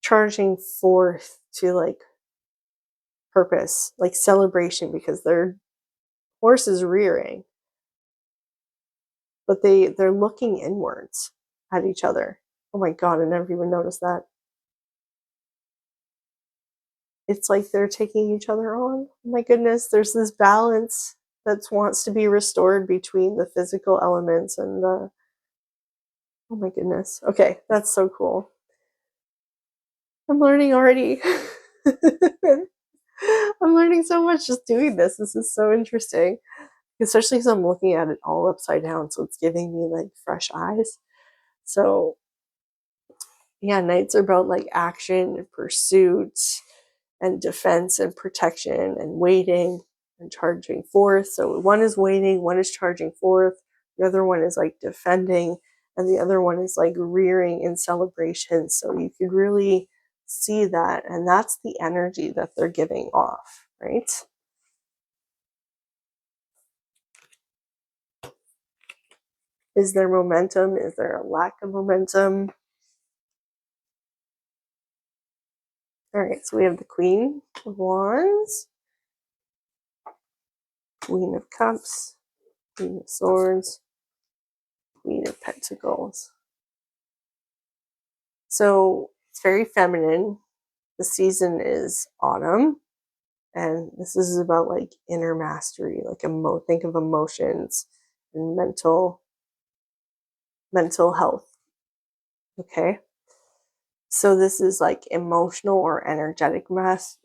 charging forth to like purpose, like celebration, because their horse is rearing, but they're looking inwards at each other. Oh my God, I never even noticed that. It's like they're taking each other on. Oh my goodness, there's this balance that wants to be restored between the physical elements and the, oh my goodness. Okay, that's so cool. I'm learning already. I'm learning so much just doing this. This is so interesting, especially because I'm looking at it all upside down. So it's giving me like fresh eyes. So yeah, knights are about like action and pursuit and defense and protection and waiting and charging forth. So one is waiting, one is charging forth, the other one is like defending, and the other one is like rearing in celebration. So you could really see that, and that's the energy that they're giving off, right? Is there momentum? Is there a lack of momentum? All right, so we have the Queen of Wands, Queen of Cups, Queen of Swords, Queen of Pentacles. So it's very feminine. The season is autumn, and this is about like inner mastery, like think of emotions and mental health. Okay. So this is like emotional or energetic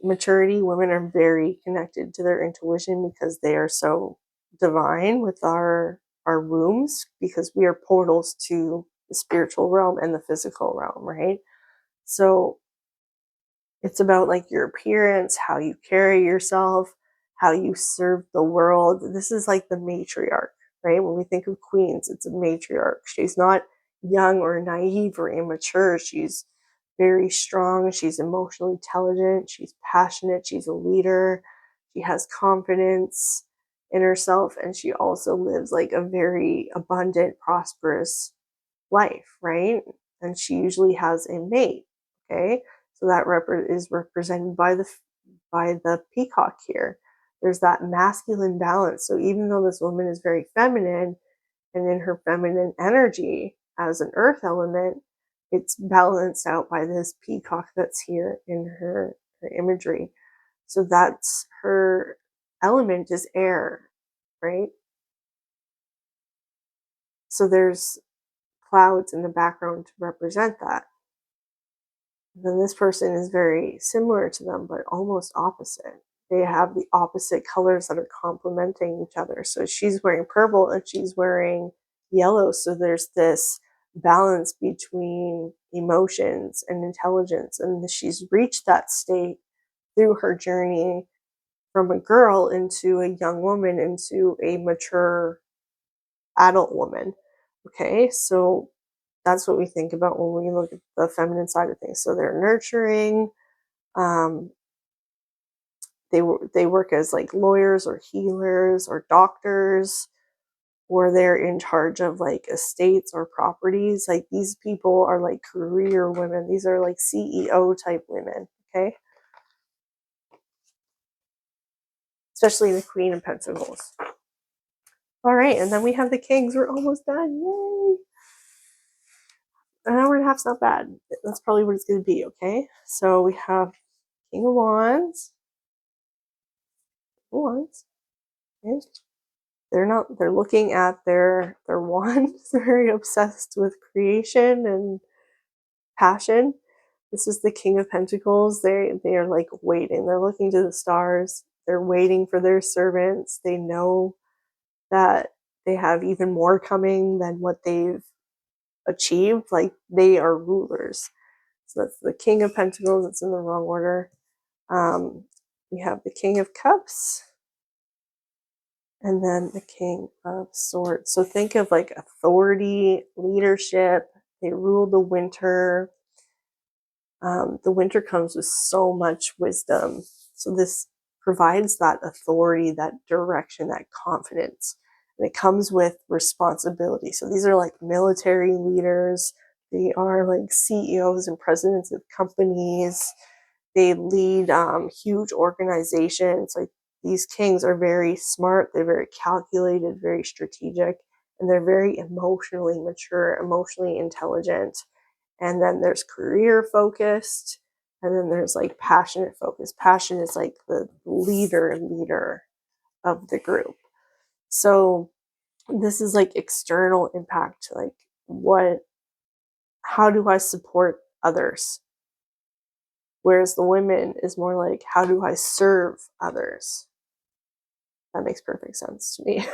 maturity. Women are very connected to their intuition because they are so divine with our wombs, because we are portals to the spiritual realm and the physical realm, right? So it's about like your appearance, how you carry yourself, how you serve the world. This is like the matriarch, right? When we think of queens, it's a matriarch. She's not young or naive or immature. She's very strong. She's emotionally intelligent. She's passionate. She's a leader. She has confidence in herself. And she also lives like a very abundant, prosperous life, right? And she usually has a mate, okay? So that is represented by the peacock here. There's that masculine balance. So even though this woman is very feminine and in her feminine energy as an earth element, it's balanced out by this peacock that's here in her imagery. So that's her element is air, right? So there's clouds in the background to represent that. Then this person is very similar to them, but almost opposite. They have the opposite colors that are complementing each other. So she's wearing purple and she's wearing yellow. So there's this balance between emotions and intelligence. And she's reached that state through her journey from a girl into a young woman into a mature adult woman. Okay, so that's what we think about when we look at the feminine side of things. So they're nurturing. Um, they work as like lawyers or healers or doctors, or they're in charge of like estates or properties. Like these people are like career women. These are like CEO type women. Okay. especially the Queen of Pentacles. All right, and then we have the Kings. We're almost done. Yay! An hour and a half's not bad. That's probably what it's going to be, okay? So we have King of Wands. Wands. Okay. They're looking at their wands. They're very obsessed with creation and passion. This is the King of Pentacles. They are like waiting. They're looking to the stars. They're waiting for their servants. They know that they have even more coming than what they've achieved. Like, they are rulers. So that's the King of Pentacles. It's in the wrong order. We have the King of Cups and then the King of Swords. So think of like authority, leadership. They rule the winter. The winter comes with so much wisdom. So this provides that authority, that direction, that confidence. And it comes with responsibility. So these are like military leaders. They are like CEOs and presidents of companies. They lead huge organizations. Like, these kings are very smart. They're very calculated, very strategic, and they're very emotionally mature, emotionally intelligent. And then there's career focused, and then there's like passionate focus. Passion is like the leader of the group. So this is like external impact, like how do I support others? Whereas the women is more like, how do I serve others? That makes perfect sense to me.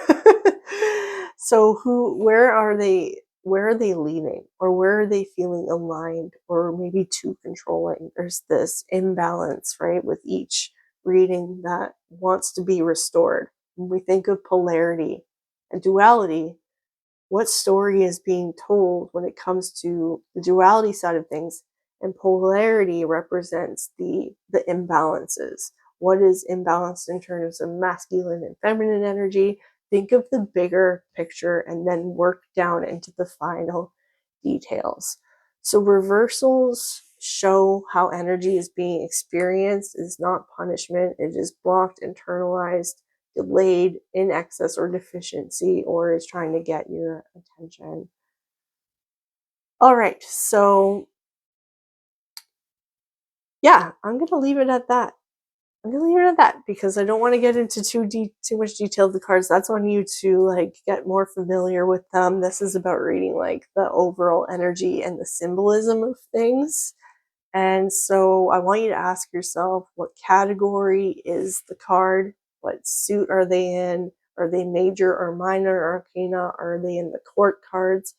So where are they leaning, or where are they feeling aligned, or maybe too controlling? There's this imbalance, right, with each reading that wants to be restored. When we think of polarity and duality, what story is being told when it comes to the duality side of things? And polarity represents the imbalances. What is imbalanced in terms of masculine and feminine energy? Think of the bigger picture and then work down into the final details. So reversals show how energy is being experienced. It is not punishment. It is blocked, internalized, delayed, in excess, or deficiency, or is trying to get your attention. All right, so yeah, I'm going to leave it at that. Because I don't want to get into too much detail of the cards. That's on you to like get more familiar with them. This is about reading like the overall energy and the symbolism of things. And so I want you to ask yourself, what category is the card? What suit are they in? Are they major or minor arcana? Are they in the court cards?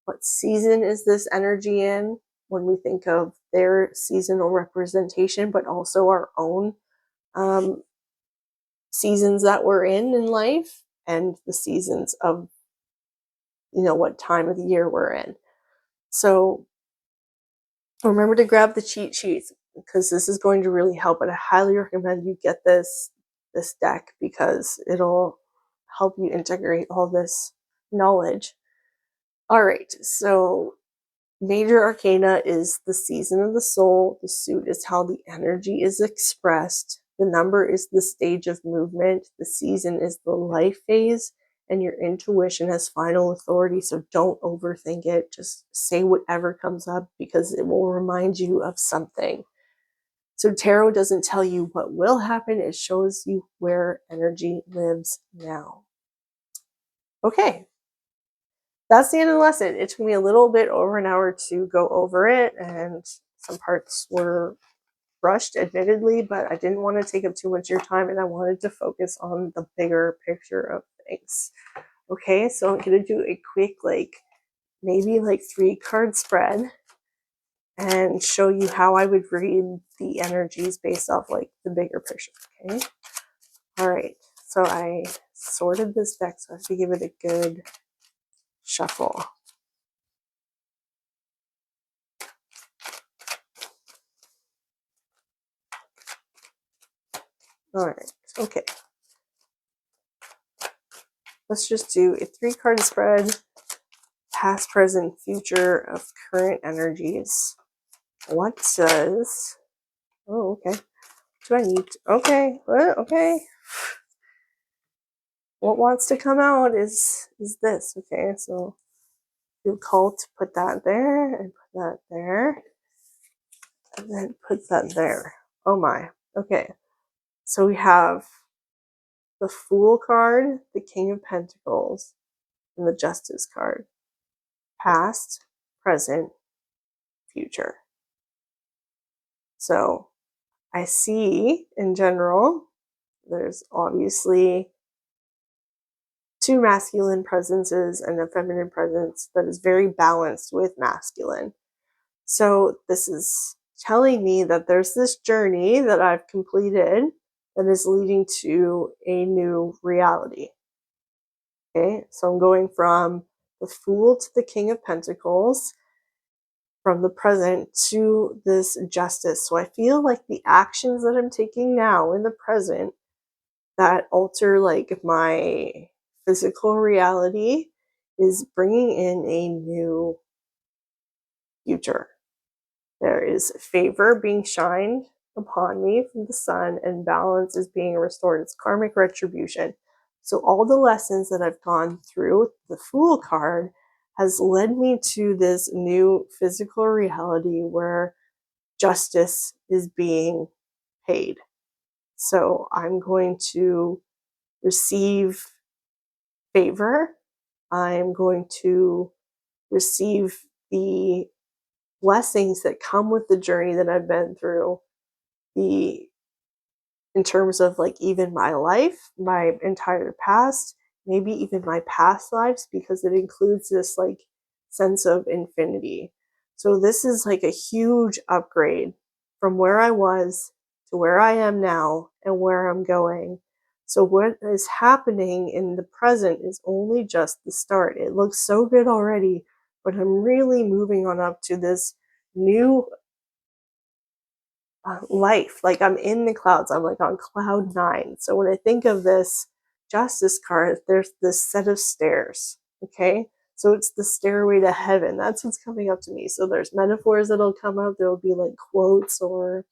What season is this energy in? When we think of their seasonal representation, but also our own seasons that we're in life, and the seasons of, what time of the year we're in. So remember to grab the cheat sheets, because this is going to really help. And I highly recommend you get this deck, because it'll help you integrate all this knowledge. All right, so major arcana is the season of the soul. The suit is how the energy is expressed. The number is the stage of movement. The season is the life phase. And your intuition has final authority, so don't overthink it. Just say whatever comes up, because it will remind you of something. So tarot doesn't tell you what will happen. It shows you where energy lives now. Okay. That's the end of the lesson. It took me a little bit over an hour to go over it, and some parts were rushed, admittedly, but I didn't want to take up too much of your time, and I wanted to focus on the bigger picture of things. Okay, so I'm going to do a quick, maybe 3-card spread and show you how I would read the energies based off the bigger picture. Okay. All right. So I sorted this deck, so I have to give it a good shuffle. All right. Okay. Let's just do a 3-card spread. Past, present, future of current energies. What does... Oh, okay. Do I need to... Okay. Okay. what wants to come out is this. Okay, so feel called to put that there and put that there and then put that there. Oh my. Okay, so we have the Fool card, the King of Pentacles, and the Justice card. Past, present, future. So I see in general, there's obviously two masculine presences and a feminine presence that is very balanced with masculine. So this is telling me that there's this journey that I've completed that is leading to a new reality. Okay, so I'm going from the Fool to the King of Pentacles, from the present to this Justice. So I feel like the actions that I'm taking now in the present that alter like my physical reality is bringing in a new future. There is favor being shined upon me from the sun, and balance is being restored. It's karmic retribution. So all the lessons that I've gone through, the Fool card, has led me to this new physical reality where justice is being paid. So I'm going to receive favor. I'm going to receive the blessings that come with the journey that I've been through, the in terms of like even my life, my entire past, maybe even my past lives, because it includes this like sense of infinity. So this is like a huge upgrade from where I was to where I am now and where I'm going. So what is happening in the present is only just the start. It looks so good already, but I'm really moving on up to this new life. Like I'm in the clouds. I'm like on cloud 9. So when I think of this Justice card, there's this set of stairs. Okay. So it's the stairway to heaven. That's what's coming up to me. So there's metaphors that'll come up. There'll be like quotes or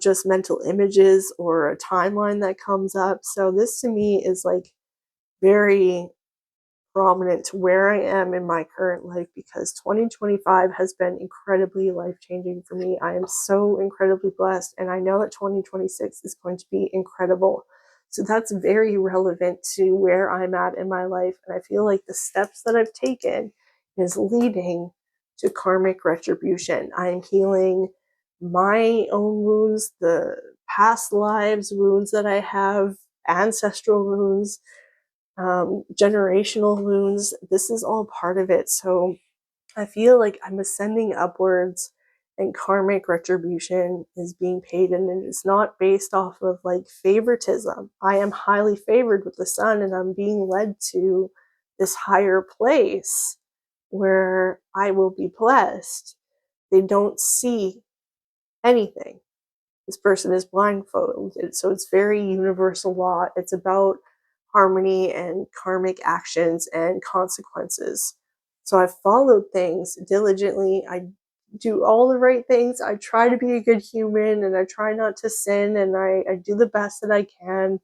just mental images or a timeline that comes up. So this to me is like very prominent to where I am in my current life, because 2025 has been incredibly life-changing for me. I am so incredibly blessed, and I know that 2026 is going to be incredible. So that's very relevant to where I'm at in my life, and I feel like the steps that I've taken is leading to karmic retribution. I am healing my own wounds, the past lives wounds that I have, ancestral wounds, generational wounds. This is all part of it. So I feel like I'm ascending upwards and karmic retribution is being paid, and it is not based off of like favoritism. I am highly favored with the sun, and I'm being led to this higher place where I will be blessed. They don't see anything. This person is blindfolded. So it's very universal law. It's about harmony and karmic actions and consequences. So I've followed things diligently. I do all the right things. I try to be a good human, and I try not to sin, and I do the best that I can.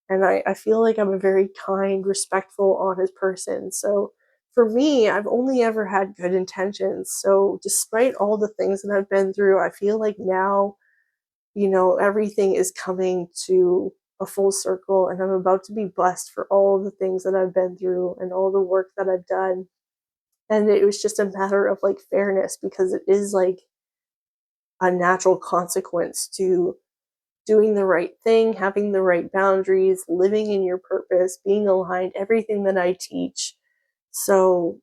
And I feel like I'm a very kind, respectful, honest person. So for me, I've only ever had good intentions. So despite all the things that I've been through, I feel like now, everything is coming to a full circle, and I'm about to be blessed for all the things that I've been through and all the work that I've done. And it was just a matter of like fairness, because it is like a natural consequence to doing the right thing, having the right boundaries, living in your purpose, being aligned, everything that I teach. So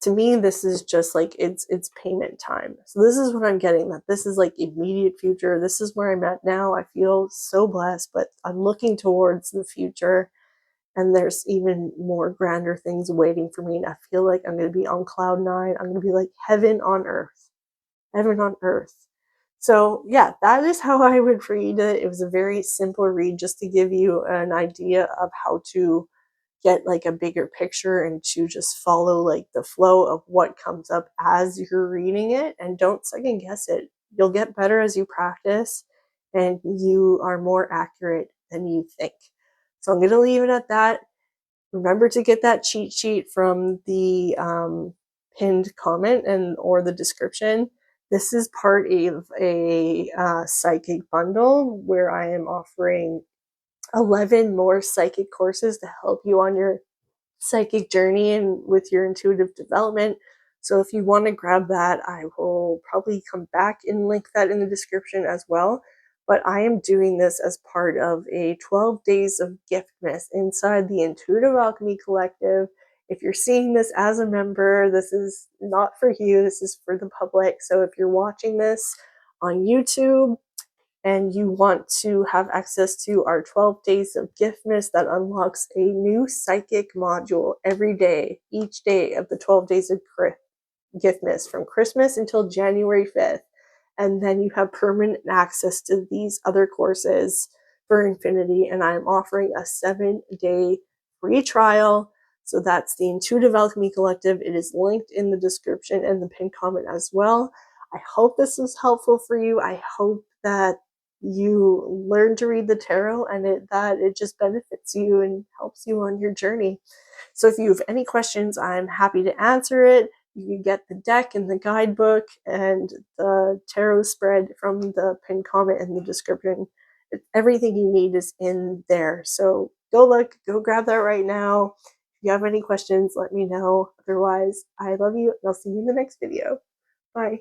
to me, this is just like it's payment time. So this is what I'm getting, that this is like immediate future. This is where I'm at now. I feel so blessed, but I'm looking towards the future, and there's even more grander things waiting for me. And I feel like I'm going to be on cloud 9. I'm going to be like heaven on earth, heaven on earth. So yeah, that is how I would read it. It was a very simple read just to give you an idea of how to get like a bigger picture and to just follow like the flow of what comes up as you're reading it, and don't second guess it. You'll get better as you practice, and you are more accurate than you think. So I'm going to leave it at that. Remember to get that cheat sheet from the pinned comment and or the description. This is part of a psychic bundle where I am offering 11 more psychic courses to help you on your psychic journey and with your intuitive development. So if you want to grab that, I will probably come back and link that in the description as well. But I am doing this as part of a 12 Days of Giftmas inside the Intuitive Alchemy Collective. If you're seeing this as a member, this is not for you, this is for the public. So if you're watching this on YouTube, and you want to have access to our 12 Days of Giftmas that unlocks a new psychic module every day, each day of the 12 Days of Giftmas from Christmas until January 5th. And then you have permanent access to these other courses for infinity. And I'm offering a 7-day free trial. So that's the Intuitive Alchemy Collective. It is linked in the description and the pinned comment as well. I hope this was helpful for you. I hope that you learn to read the tarot and that it just benefits you and helps you on your journey. So if you have any questions, I'm happy to answer it. You can get the deck and the guidebook and the tarot spread from the pinned comment in the description. Everything you need is in there. So go grab that right now. If you have any questions, let me know. Otherwise, I love you and I'll see you in the next video. Bye.